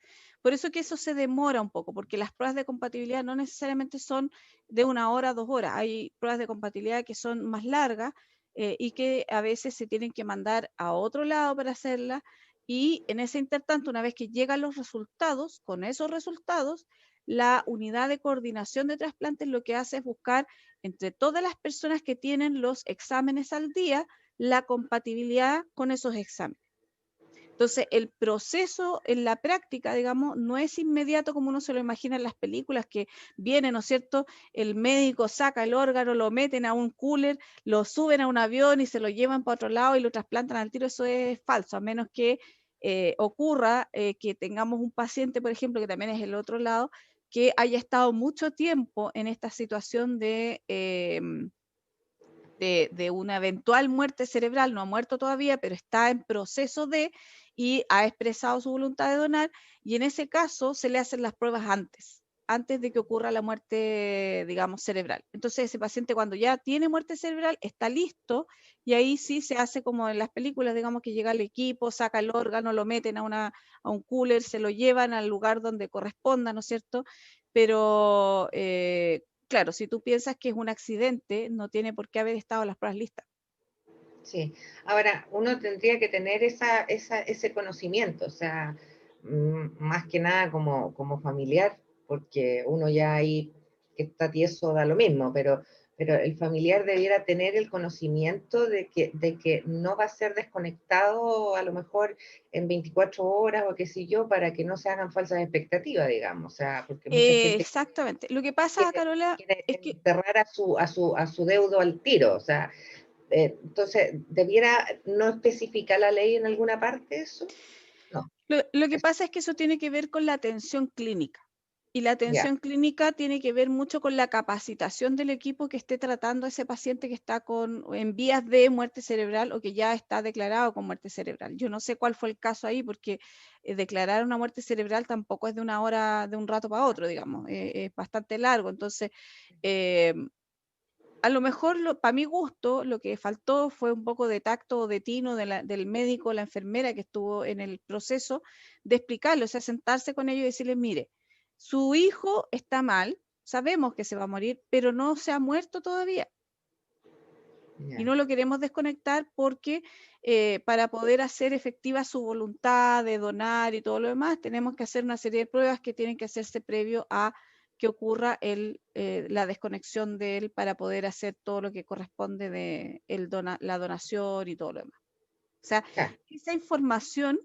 Por eso que eso se demora un poco, porque las pruebas de compatibilidad no necesariamente son de 1 hora, 2 horas. Hay pruebas de compatibilidad que son más largas y que a veces se tienen que mandar a otro lado para hacerlas. Y en ese intertanto, una vez que llegan los resultados, con esos resultados, la unidad de coordinación de trasplantes lo que hace es buscar entre todas las personas que tienen los exámenes al día la compatibilidad con esos exámenes. Entonces, el proceso en la práctica, digamos, no es inmediato como uno se lo imagina en las películas, que viene, ¿no es cierto? El médico saca el órgano, lo meten a un cooler, lo suben a un avión y se lo llevan para otro lado y lo trasplantan al tiro. Eso es falso, a menos que ocurra que tengamos un paciente, por ejemplo, que también es el otro lado, que haya estado mucho tiempo en esta situación de una eventual muerte cerebral, no ha muerto todavía, pero está en proceso y ha expresado su voluntad de donar, y en ese caso se le hacen las pruebas antes de que ocurra la muerte, digamos, cerebral. Entonces ese paciente cuando ya tiene muerte cerebral está listo y ahí sí se hace como en las películas, digamos que llega el equipo, saca el órgano, lo meten a un cooler, se lo llevan al lugar donde corresponda, ¿no es cierto? Pero claro, si tú piensas que es un accidente, no tiene por qué haber estado las pruebas listas. Sí. Ahora, uno tendría que tener ese conocimiento, o sea, más que nada como familiar, porque uno ya ahí que está tieso da lo mismo, pero Pero el familiar debiera tener el conocimiento de que no va a ser desconectado a lo mejor en 24 horas o qué sé yo, para que no se hagan falsas expectativas, digamos. O sea, porque mucha gente Exactamente. Lo que pasa, Carola, quiere es que enterrar a su deudo al tiro. O sea, entonces, ¿debiera no especificar la ley en alguna parte eso? No, lo que eso, pasa es que eso tiene que ver con la atención clínica. Y la ya, atención clínica tiene que ver mucho con la capacitación del equipo que esté tratando a ese paciente que está en vías de muerte cerebral o que ya está declarado con muerte cerebral. Yo no sé cuál fue el caso ahí, porque declarar una muerte cerebral tampoco es de una hora, de un rato para otro, digamos, es bastante largo. Entonces, eh, a lo mejor, para mi gusto, lo que faltó fue un poco de tacto o de tino del médico, la enfermera que estuvo en el proceso, de explicarlo, o sea, sentarse con ellos y decirles, mire, su hijo está mal, sabemos que se va a morir, pero no se ha muerto todavía. Y ya, no lo queremos desconectar porque para poder hacer efectiva su voluntad de donar y todo lo demás, tenemos que hacer una serie de pruebas que tienen que hacerse previo a que ocurra la desconexión de él para poder hacer todo lo que corresponde de la donación y todo lo demás. O sea, ya, esa información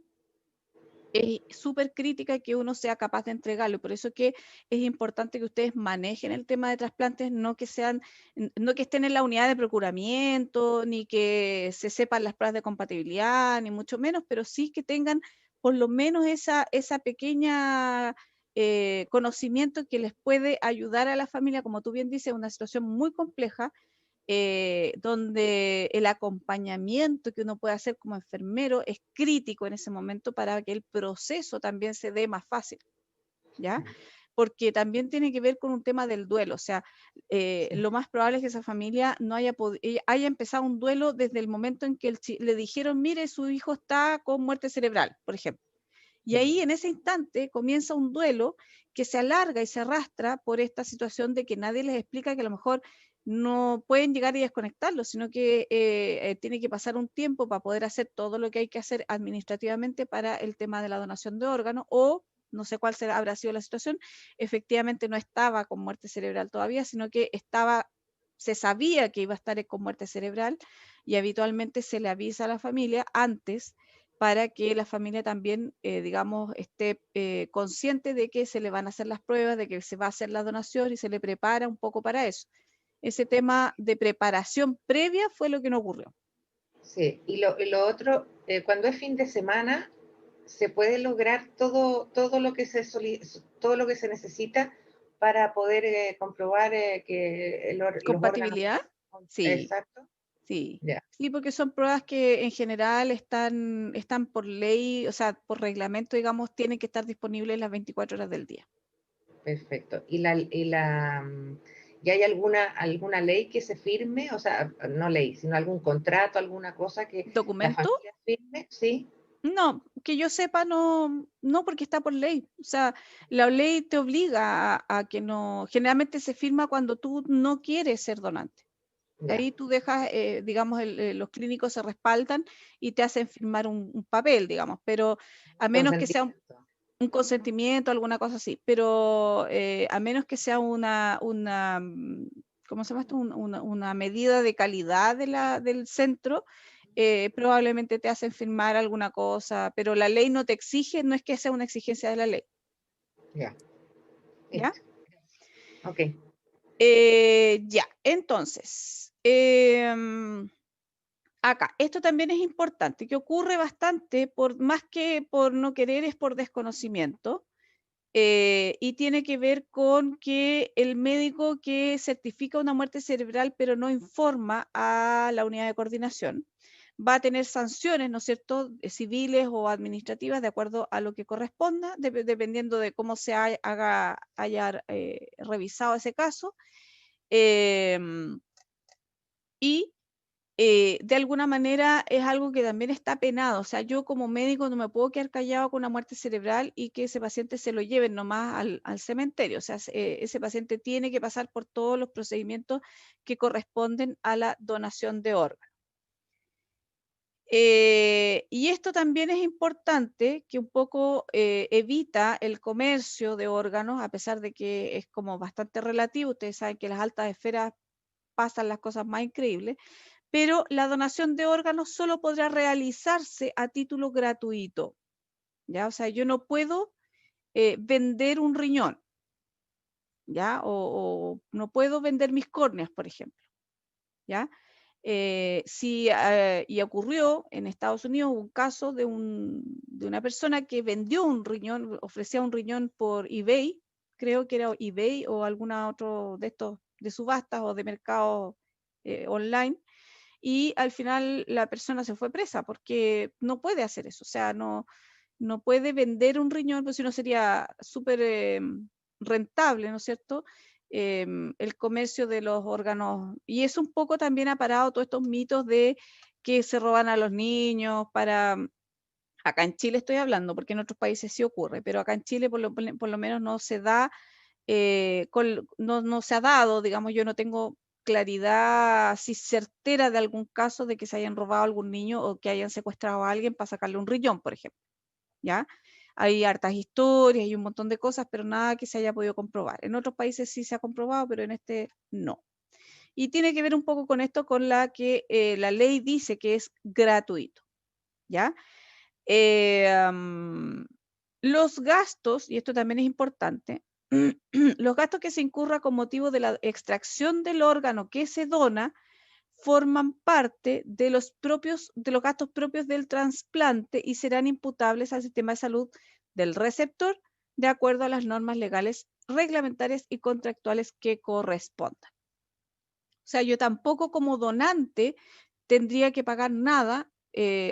es súper crítica que uno sea capaz de entregarlo. Por eso que es importante que ustedes manejen el tema de trasplantes, no que estén en la unidad de procuramiento, ni que se sepan las pruebas de compatibilidad, ni mucho menos, pero sí que tengan por lo menos esa pequeña conocimiento que les puede ayudar a la familia, como tú bien dices, una situación muy compleja, donde el acompañamiento que uno puede hacer como enfermero es crítico en ese momento para que el proceso también se dé más fácil, ¿ya? Porque también tiene que ver con un tema del duelo, o sea, sí, lo más probable es que esa familia no haya empezado un duelo desde el momento en que le dijeron, mire, su hijo está con muerte cerebral, por ejemplo. Y ahí en ese instante comienza un duelo que se alarga y se arrastra por esta situación de que nadie les explica que a lo mejor no pueden llegar y desconectarlo, sino que tiene que pasar un tiempo para poder hacer todo lo que hay que hacer administrativamente para el tema de la donación de órganos, o no sé cuál habrá sido la situación, efectivamente no estaba con muerte cerebral todavía, sino que se sabía que iba a estar con muerte cerebral y habitualmente se le avisa a la familia antes para que la familia también, digamos, esté consciente de que se le van a hacer las pruebas, de que se va a hacer la donación y se le prepara un poco para eso. Ese tema de preparación previa fue lo que no ocurrió. sí. Y lo otro, cuando es fin de semana, se puede lograr todo lo que todo lo que se necesita para poder comprobar que los órganos. ¿Compatibilidad? Sí, Exacto, sí. ya, Sí, porque son pruebas que en general están por ley, o sea, por reglamento, digamos, tienen que estar disponibles las 24 horas del día. perfecto. ¿Y hay alguna ley que se firme? O sea, no ley, sino algún contrato, alguna cosa que la ¿Documento? familia firme, ¿sí? No, que yo sepa, no, no porque está por ley. O sea, la ley te obliga a que no, generalmente se firma cuando tú no quieres ser donante. Ya, Ahí tú dejas, digamos, los clínicos se respaldan y te hacen firmar un papel, digamos, pero a menos que sea consentimiento. un consentimiento, alguna cosa así, pero a menos que sea ¿cómo se llama esto? Una medida de calidad del centro, probablemente te hacen firmar alguna cosa, pero la ley no te exige, no es que sea una exigencia de la ley, Ya, ¿ya? listo. Ok, Ya, entonces, acá, esto también es importante, que ocurre bastante, más que por no querer, es por desconocimiento. Y tiene que ver con que el médico que certifica una muerte cerebral pero no informa a la unidad de coordinación va a tener sanciones, ¿no es cierto?, civiles o administrativas de acuerdo a lo que corresponda, dependiendo de cómo se haya revisado ese caso. Y de alguna manera es algo que también está penado. O sea, yo como médico no me puedo quedar callado con una muerte cerebral y que ese paciente se lo lleven nomás al cementerio. O sea, ese paciente tiene que pasar por todos los procedimientos que corresponden a la donación de órganos. Y esto también es importante, que un poco evita el comercio de órganos, a pesar de que es como bastante relativo. Ustedes saben que las altas esferas pasan las cosas más increíbles, pero la donación de órganos solo podrá realizarse a título gratuito, ¿ya? O sea, yo no puedo vender un riñón, ¿ya? O no puedo vender mis córneas, por ejemplo, ¿ya? Y ocurrió en Estados Unidos un caso de una persona que vendió un riñón, ofrecía un riñón por eBay, creo que era eBay o alguna otro de estos de subastas o de mercado online, y al final la persona se fue presa porque no puede hacer eso, o sea, no puede vender un riñón, pues si no sería súper rentable, ¿no es cierto? El comercio de los órganos. Y eso un poco también ha parado todos estos mitos de que se roban a los niños acá en Chile estoy hablando, porque en otros países sí ocurre, pero acá en Chile por lo menos no se da, no se ha dado, digamos, yo no tengo claridad así certera de algún caso de que se hayan robado a algún niño o que hayan secuestrado a alguien para sacarle un riñón, por ejemplo. ¿Ya? Hay hartas historias y un montón de cosas, pero nada que se haya podido comprobar. En otros países sí se ha comprobado, pero en este no. Y tiene que ver un poco con esto, con la que la ley dice que es gratuito, ¿ya? Los gastos, y esto también es importante, los gastos que se incurra con motivo de la extracción del órgano que se dona forman parte de los gastos propios del trasplante y serán imputables al sistema de salud del receptor de acuerdo a las normas legales, reglamentarias y contractuales que correspondan. O sea, yo tampoco como donante tendría que pagar nada,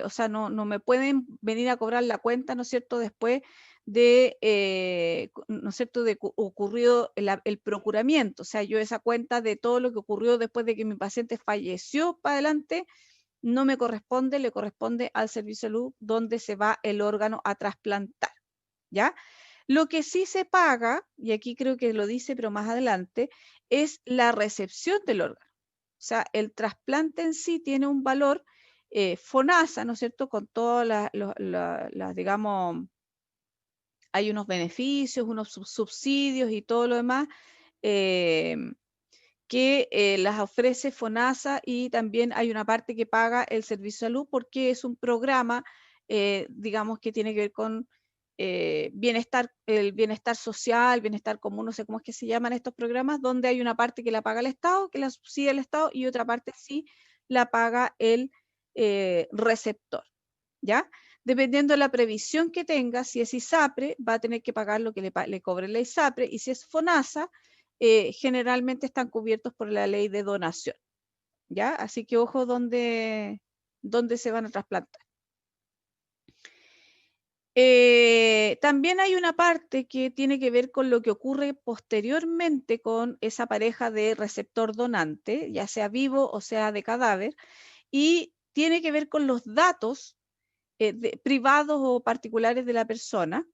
o sea, no me pueden venir a cobrar la cuenta, ¿no es cierto?, después de, ¿no es cierto?, de ocurrido el procuramiento. O sea, yo esa cuenta de todo lo que ocurrió después de que mi paciente falleció para adelante, no me corresponde, le corresponde al servicio de salud donde se va el órgano a trasplantar, ¿ya? Lo que sí se paga, y aquí creo que lo dice, pero más adelante, es la recepción del órgano. O sea, el trasplante en sí tiene un valor FONASA, ¿no es cierto?, con todas las, digamos, hay unos beneficios, unos subsidios y todo lo demás que las ofrece FONASA, y también hay una parte que paga el Servicio de Salud porque es un programa, digamos, que tiene que ver con bienestar, el bienestar social, bienestar común, no sé cómo es que se llaman estos programas, donde hay una parte que la paga el Estado, que la subsidia el Estado, y otra parte sí la paga el receptor, ¿ya? Dependiendo de la previsión que tenga, si es ISAPRE, va a tener que pagar lo que le cobre la ISAPRE, y si es FONASA, generalmente están cubiertos por la ley de donación, ¿ya? Así que ojo dónde se van a trasplantar. También hay una parte que tiene que ver con lo que ocurre posteriormente con esa pareja de receptor donante, ya sea vivo o sea de cadáver, y tiene que ver con los datos privados o particulares de la persona,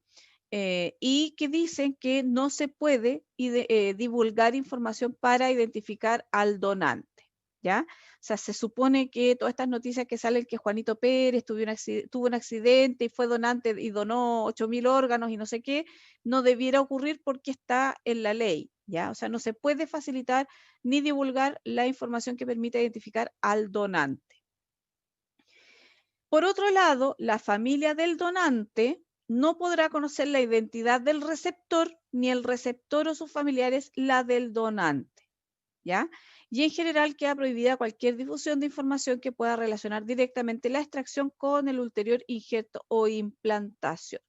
y que dicen que no se puede divulgar información para identificar al donante, ¿ya? O sea, se supone que todas estas noticias que salen que Juanito Pérez tuvo un accidente y fue donante y donó 8.000 órganos y no sé qué, no debiera ocurrir porque está en la ley, ¿ya? O sea, no se puede facilitar ni divulgar la información que permita identificar al donante. Por otro lado, la familia del donante no podrá conocer la identidad del receptor, ni el receptor o sus familiares la del donante, ¿ya? Y en general queda prohibida cualquier difusión de información que pueda relacionar directamente la extracción con el ulterior injerto o implantación.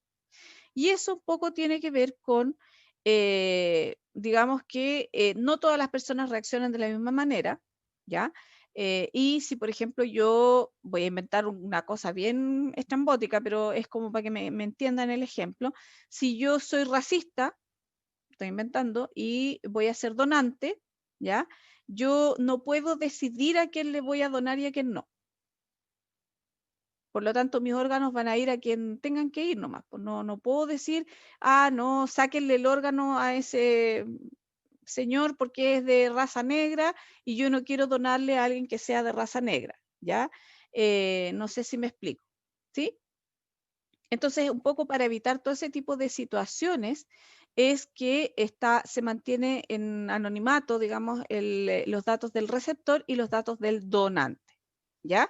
Y eso un poco tiene que ver con, digamos que no todas las personas reaccionan de la misma manera, ¿ya? Y si, por ejemplo, yo voy a inventar una cosa bien estrambótica, pero es como para que me entiendan el ejemplo. Si yo soy racista, estoy inventando, y voy a ser donante, ¿ya? Yo no puedo decidir a quién le voy a donar y a quién no. Por lo tanto, mis órganos van a ir a quien tengan que ir nomás. Pues no puedo decir, no, sáquenle el órgano a ese señor porque es de raza negra y yo no quiero donarle a alguien que sea de raza negra, ¿ya? No sé si me explico, ¿sí? Entonces, un poco para evitar todo ese tipo de situaciones, es que se mantiene en anonimato, digamos, los datos del receptor y los datos del donante, ¿ya?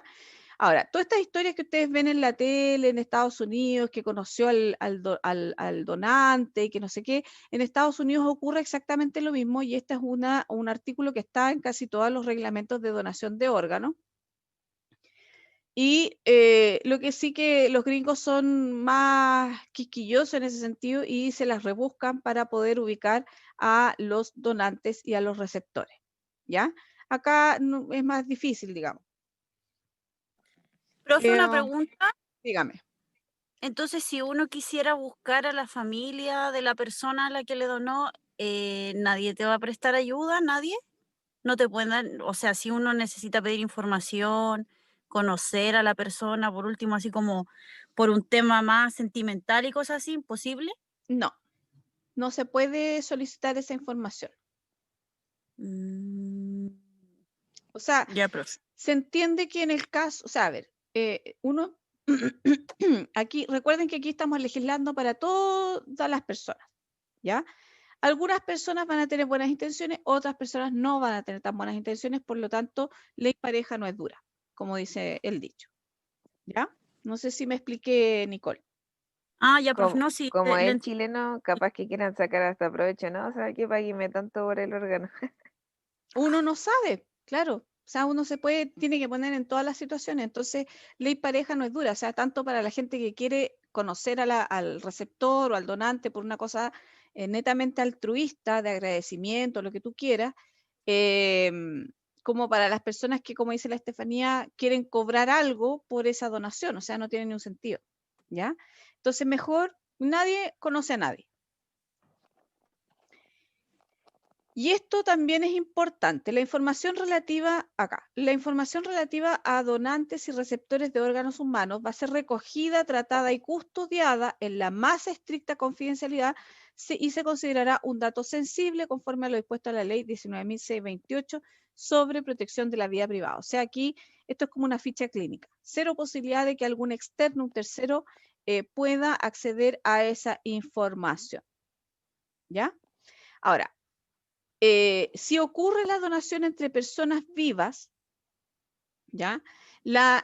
Ahora, todas estas historias que ustedes ven en la tele en Estados Unidos, que conoció al donante y que no sé qué, en Estados Unidos ocurre exactamente lo mismo y este es un artículo que está en casi todos los reglamentos de donación de órganos. Y lo que sí que los gringos son más quisquillosos en ese sentido y se las rebuscan para poder ubicar a los donantes y a los receptores, ¿ya? Acá es más difícil, digamos. Profe, una pregunta. Dígame. Entonces, si uno quisiera buscar a la familia de la persona a la que le donó, ¿nadie te va a prestar ayuda? ¿Nadie? No te pueden dar, o sea, si uno necesita pedir información, conocer a la persona, por último, así como por un tema más sentimental y cosas así, ¿imposible? No, no se puede solicitar esa información. O sea, Ya, profe. se entiende que en el caso, o sea, a ver, uno, aquí, recuerden que aquí estamos legislando para todas las personas, ¿ya? Algunas personas van a tener buenas intenciones, otras personas no van a tener tan buenas intenciones, por lo tanto, ley pareja no es dura, como dice el dicho, ¿ya? No sé si me expliqué, Nicole. Ah, ya, profe, no, sí. Como es chileno, capaz que quieran sacar hasta provecho, ¿no? O sea, que pagueme tanto por el órgano. Uno no sabe, claro. O sea, uno tiene que poner en todas las situaciones. Entonces, ley pareja no es dura. O sea, tanto para la gente que quiere conocer al receptor o al donante por una cosa netamente altruista, de agradecimiento, lo que tú quieras, como para las personas que, como dice la Estefanía, quieren cobrar algo por esa donación. O sea, no tiene ni un sentido. ¿Ya? Entonces, mejor nadie conoce a nadie. Y esto también es importante, la información relativa a donantes y receptores de órganos humanos va a ser recogida, tratada y custodiada en la más estricta confidencialidad y se considerará un dato sensible conforme a lo dispuesto en la ley 19.628 sobre protección de la vida privada. O sea, aquí esto es como una ficha clínica. Cero posibilidad de que algún externo, un tercero, pueda acceder a esa información. ¿Ya? Ahora, si ocurre la donación entre personas vivas, ¿ya?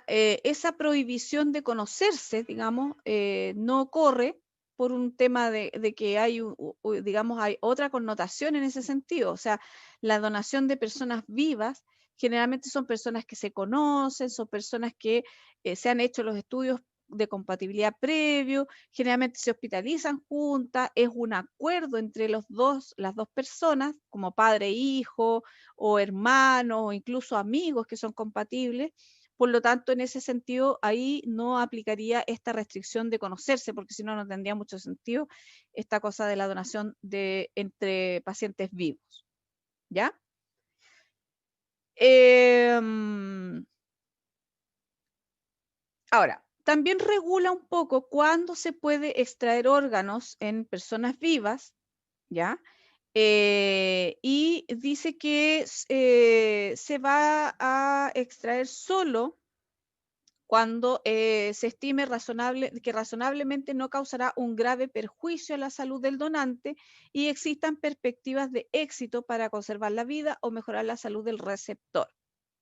Esa prohibición de conocerse, digamos, no corre por un tema de que hay, digamos, hay otra connotación en ese sentido. O sea, la donación de personas vivas generalmente son personas que se conocen, son personas que se han hecho los estudios de compatibilidad previo, generalmente se hospitalizan juntas, es un acuerdo entre las dos personas, como padre e hijo, o hermanos, o incluso amigos que son compatibles. Por lo tanto, en ese sentido, ahí no aplicaría esta restricción de conocerse, porque si no, no tendría mucho sentido esta cosa de la donación entre pacientes vivos. ¿Ya? Ahora, también regula un poco cuándo se puede extraer órganos en personas vivas, ¿ya? Y dice que se va a extraer solo cuando se estime que razonablemente no causará un grave perjuicio a la salud del donante y existan perspectivas de éxito para conservar la vida o mejorar la salud del receptor.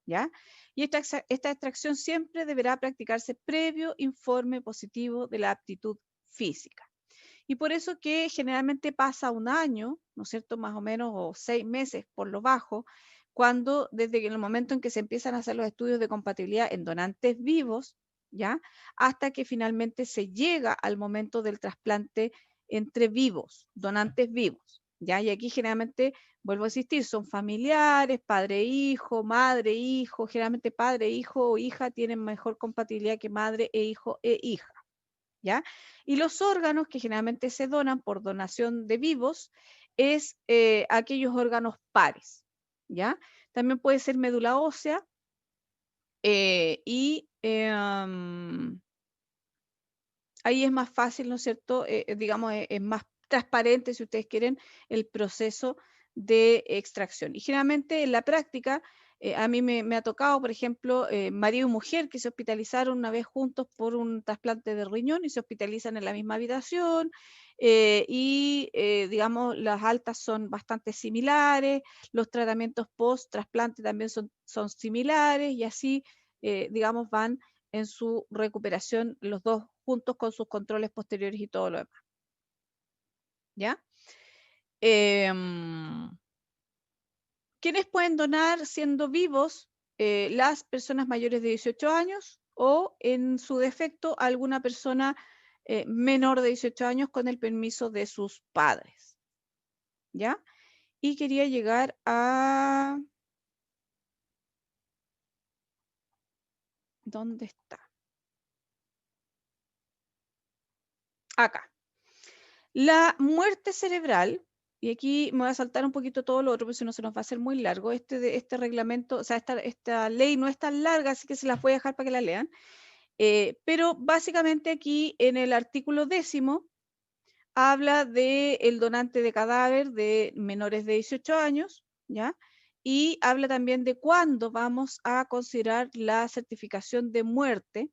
¿Ya? Y esta extracción siempre deberá practicarse previo informe positivo de la aptitud física. Y por eso que generalmente pasa un año, ¿no es cierto?, más o menos, o 6 meses por lo bajo, cuando desde el momento en que se empiezan a hacer los estudios de compatibilidad en donantes vivos, ¿ya?, hasta que finalmente se llega al momento del trasplante entre vivos, donantes vivos, ¿ya? Y aquí generalmente, vuelvo a insistir, son familiares, padre-hijo, madre-hijo, generalmente padre-hijo o hija tienen mejor compatibilidad que madre e hijo e hija, ¿ya? Y los órganos que generalmente se donan por donación de vivos es aquellos órganos pares, ¿ya? También puede ser médula ósea y ahí es más fácil, ¿no es cierto? Digamos, es más transparente, si ustedes quieren, el proceso de extracción. Y generalmente en la práctica A mí me ha tocado, por ejemplo, marido y mujer que se hospitalizaron una vez juntos por un trasplante de riñón y se hospitalizan en la misma habitación, digamos, las altas son bastante similares, los tratamientos post-trasplante también son similares y así, digamos, van en su recuperación los dos juntos con sus controles posteriores y todo lo demás. ¿Ya? ¿Quiénes pueden donar siendo vivos? Las personas mayores de 18 años o, en su defecto, alguna persona menor de 18 años con el permiso de sus padres. ¿Ya? Y quería llegar a... ¿Dónde está? Acá. La muerte cerebral, y aquí me voy a saltar un poquito todo lo otro, porque si no se nos va a hacer muy largo. Este reglamento, o sea, esta ley no es tan larga, así que se las voy a dejar para que la lean. Pero básicamente aquí en el artículo 10 habla del donante de cadáver de menores de 18 años, ¿ya? Y habla también de cuándo vamos a considerar la certificación de muerte,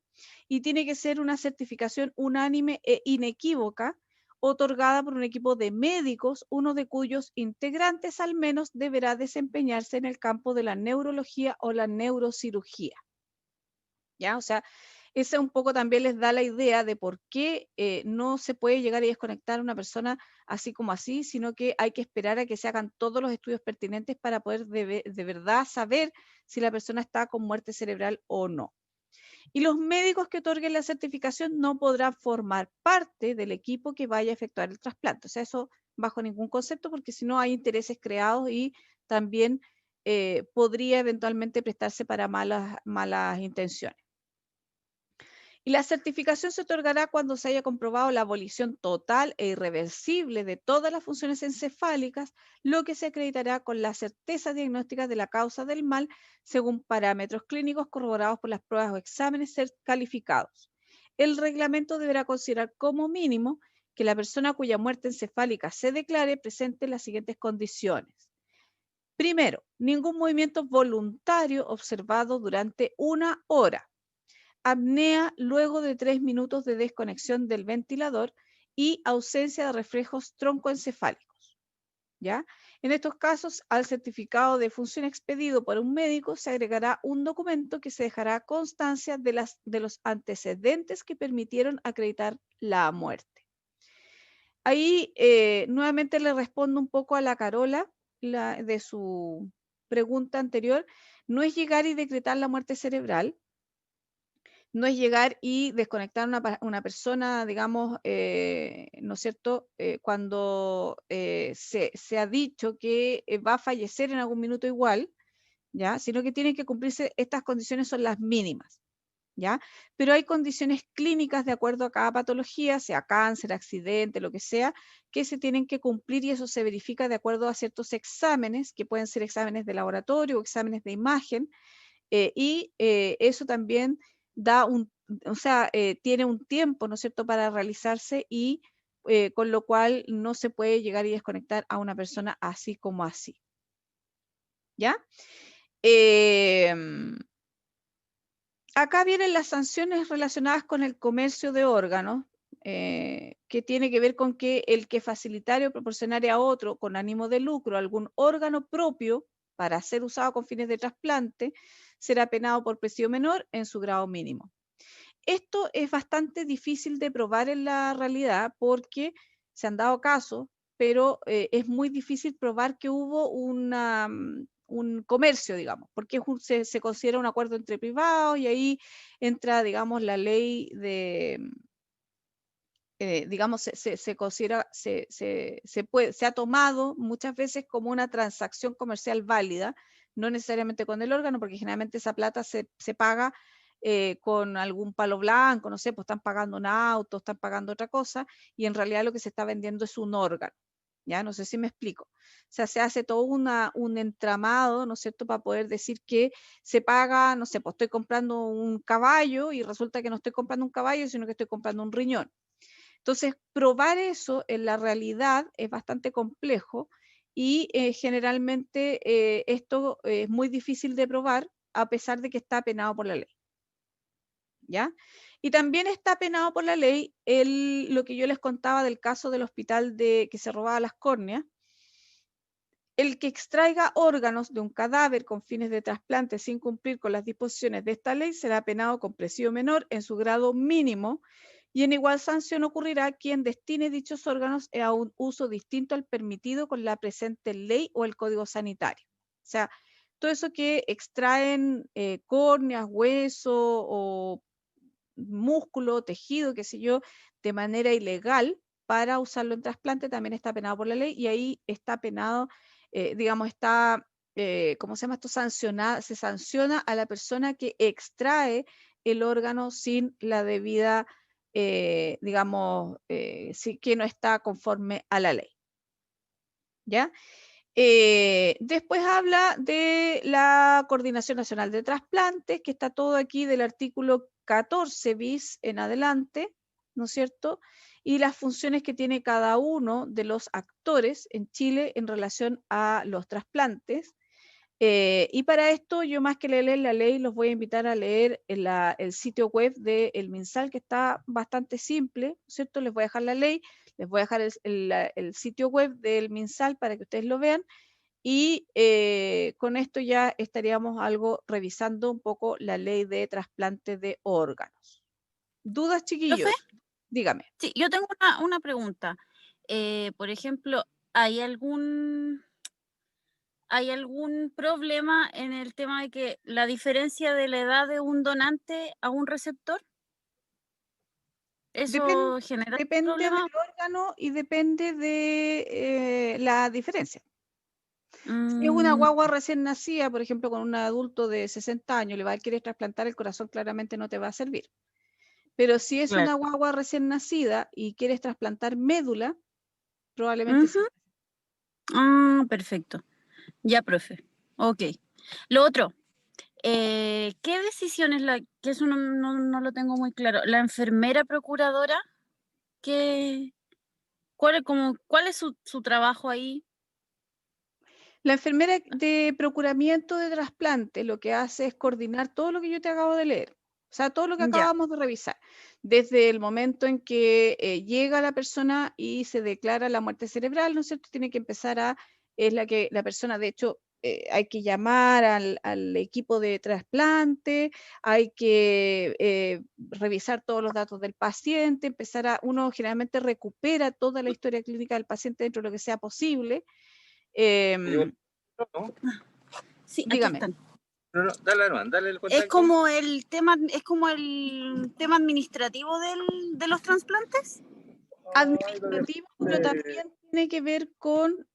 y tiene que ser una certificación unánime e inequívoca, otorgada por un equipo de médicos, uno de cuyos integrantes al menos deberá desempeñarse en el campo de la neurología o la neurocirugía. ¿Ya? O sea, ese un poco también les da la idea de por qué no se puede llegar y desconectar a una persona así como así, sino que hay que esperar a que se hagan todos los estudios pertinentes para poder de verdad saber si la persona está con muerte cerebral o no. Y los médicos que otorguen la certificación no podrán formar parte del equipo que vaya a efectuar el trasplante. O sea, eso bajo ningún concepto, porque si no hay intereses creados y también podría eventualmente prestarse para malas intenciones. Y la certificación se otorgará cuando se haya comprobado la abolición total e irreversible de todas las funciones encefálicas, lo que se acreditará con la certeza diagnóstica de la causa del mal según parámetros clínicos corroborados por las pruebas o exámenes calificados. El reglamento deberá considerar como mínimo que la persona cuya muerte encefálica se declare presente las siguientes condiciones. Primero, ningún movimiento voluntario observado durante 1 hora. Apnea luego de 3 minutos de desconexión del ventilador y ausencia de reflejos troncoencefálicos. ¿Ya? En estos casos, al certificado de función expedido por un médico se agregará un documento que se dejará constancia de los antecedentes que permitieron acreditar la muerte. Ahí nuevamente le respondo un poco a la Carola de su pregunta anterior. No es llegar y decretar la muerte cerebral, no es llegar y desconectar una persona, digamos, ¿no es cierto?, cuando se ha dicho que va a fallecer en algún minuto igual, ¿ya? Sino que tienen que cumplirse, estas condiciones son las mínimas, ¿ya? Pero hay condiciones clínicas de acuerdo a cada patología, sea cáncer, accidente, lo que sea, que se tienen que cumplir, y eso se verifica de acuerdo a ciertos exámenes, que pueden ser exámenes de laboratorio o exámenes de imagen, eso también tiene un tiempo, ¿no es cierto?, para realizarse, y con lo cual no se puede llegar y desconectar a una persona así como así. ¿Ya? Acá vienen las sanciones relacionadas con el comercio de órganos, que tiene que ver con que el que facilitare o proporcionare a otro con ánimo de lucro algún órgano propio para ser usado con fines de trasplante será penado por presidio menor en su grado mínimo. Esto es bastante difícil de probar en la realidad porque se han dado casos, pero es muy difícil probar que hubo un comercio, digamos, porque se considera un acuerdo entre privados, y ahí entra, digamos, la ley de, digamos, se considera, se ha tomado muchas veces como una transacción comercial válida, no necesariamente con el órgano, porque generalmente esa plata se paga con algún palo blanco, no sé, pues están pagando un auto, están pagando otra cosa, y en realidad lo que se está vendiendo es un órgano. Ya, no sé si me explico. O sea, se hace todo un entramado, ¿no es cierto?, para poder decir que se paga, no sé, pues estoy comprando un caballo y resulta que no estoy comprando un caballo, sino que estoy comprando un riñón. Entonces, probar eso en la realidad es bastante complejo, y generalmente esto es muy difícil de probar a pesar de que está penado por la ley. ¿Ya? Y también está penado por la ley lo que yo les contaba del caso del hospital que se robaba las córneas. El que extraiga órganos de un cadáver con fines de trasplante sin cumplir con las disposiciones de esta ley será penado con presidio menor en su grado mínimo, y en igual sanción ocurrirá quien destine dichos órganos a un uso distinto al permitido con la presente ley o el Código Sanitario. O sea, todo eso que extraen córneas, hueso o músculo, tejido, qué sé yo, de manera ilegal para usarlo en trasplante también está penado por la ley, y ahí está penado, digamos, está, ¿cómo se llama esto? Se sanciona a la persona que extrae el órgano sin la debida, digamos, que no está conforme a la ley. ¿Ya? Después habla de la Coordinación Nacional de Trasplantes, que está todo aquí del artículo 14 bis en adelante, ¿no es cierto? Y las funciones que tiene cada uno de los actores en Chile en relación a los trasplantes. Y para esto, yo más que leer la ley, los voy a invitar a leer el sitio web del MinSal, que está bastante simple, ¿no es cierto? Les voy a dejar la ley, les voy a dejar el sitio web del MinSal para que ustedes lo vean, y con esto ya estaríamos revisando un poco la ley de trasplante de órganos. ¿Dudas, Profe, chiquillos? Dígame. sí, yo tengo una pregunta. Por ejemplo, ¿hay algún problema en el tema de que la diferencia de la edad de un donante a un receptor? ¿Eso genera Depende del problema? órgano y depende de la diferencia. Si es una Mm, guagua recién nacida, por ejemplo, con un adulto de 60 años, le va a querer trasplantar el corazón, claramente no te va a servir. Pero si es claro. una guagua recién nacida y quieres trasplantar médula, probablemente sí. Ujú. Ah, perfecto. Ya, profe. Ok. Lo otro, ¿qué decisión es que eso no lo tengo muy claro? ¿La enfermera procuradora? ¿Qué, cuál es su trabajo ahí? La enfermera de procuramiento de trasplante lo que hace es coordinar todo lo que yo te acabo de leer, o sea, todo lo que Ya, acabamos de revisar, desde el momento en que llega la persona y se declara la muerte cerebral, ¿no es cierto? Tiene que empezar es la persona, de hecho, hay que llamar al equipo de trasplante, hay que revisar todos los datos del paciente, uno generalmente recupera toda la historia clínica del paciente dentro de lo que sea posible. ¿No? sí, aquí Dígame. están. No, no, dale, hermano, dale el Es contacto. como el tema administrativo de los trasplantes. Administrativo, pero también tiene que ver con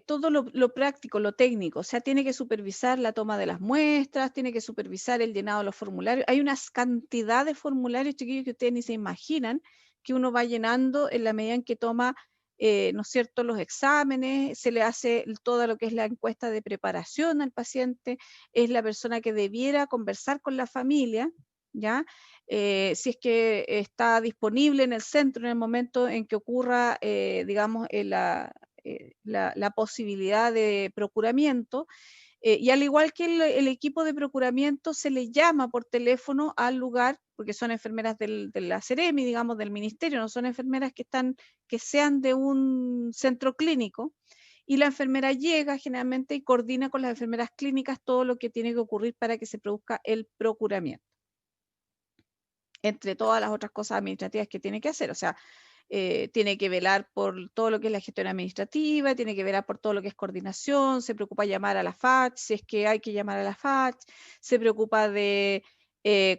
todo lo práctico, lo técnico. O sea, tiene que supervisar la toma de las muestras, tiene que supervisar el llenado de los formularios. Hay una cantidad de formularios, chiquillos, que ustedes ni se imaginan, que uno va llenando en la medida en que toma, ¿no es cierto?, los exámenes, se le hace toda lo que es la encuesta de preparación al paciente, es la persona que debiera conversar con la familia, ¿ya? Si es que está disponible en el centro en el momento en que ocurra, digamos, la posibilidad de procuramiento. Y al igual que el equipo de procuramiento, se le llama por teléfono al lugar, porque son enfermeras de la Seremi, digamos, del ministerio, no son enfermeras que sean de un centro clínico, y la enfermera llega generalmente y coordina con las enfermeras clínicas todo lo que tiene que ocurrir para que se produzca el procuramiento, entre todas las otras cosas administrativas que tiene que hacer. O sea, tiene que velar por todo lo que es la gestión administrativa, tiene que velar por todo lo que es coordinación, se preocupa de llamar a la FACH, si es que hay que llamar a la FACH, se preocupa de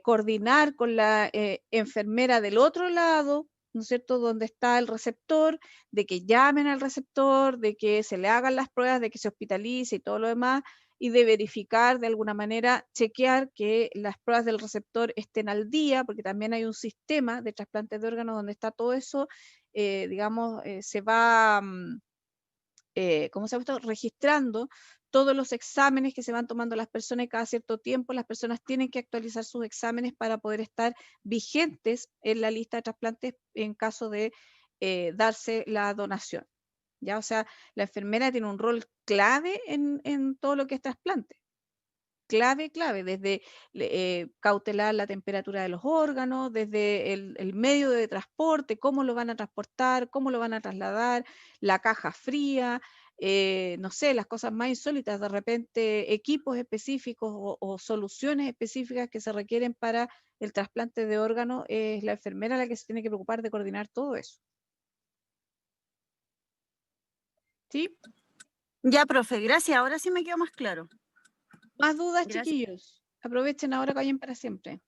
coordinar con la enfermera del otro lado, ¿no es cierto?, donde está el receptor, de que llamen al receptor, de que se le hagan las pruebas, de que se hospitalice y todo lo demás, y de verificar de alguna manera, chequear que las pruebas del receptor estén al día, porque también hay un sistema de trasplantes de órganos donde está todo eso, digamos, se va, ¿cómo se llama esto?, registrando todos los exámenes que se van tomando las personas, y cada cierto tiempo las personas tienen que actualizar sus exámenes para poder estar vigentes en la lista de trasplantes en caso de darse la donación. ¿ya? O sea, la enfermera tiene un rol clave en todo lo que es trasplante. Clave, desde cautelar la temperatura de los órganos, desde el medio de transporte, cómo lo van a transportar, cómo lo van a trasladar, la caja fría, no sé, las cosas más insólitas, de repente equipos específicos o soluciones específicas que se requieren para el trasplante de órganos, es la enfermera la que se tiene que preocupar de coordinar todo eso. ¿Sí? Ya, profe, gracias. Ahora sí me quedó más claro. ¿Más dudas, Gracias. chiquillos? Aprovechen ahora que vayan para siempre.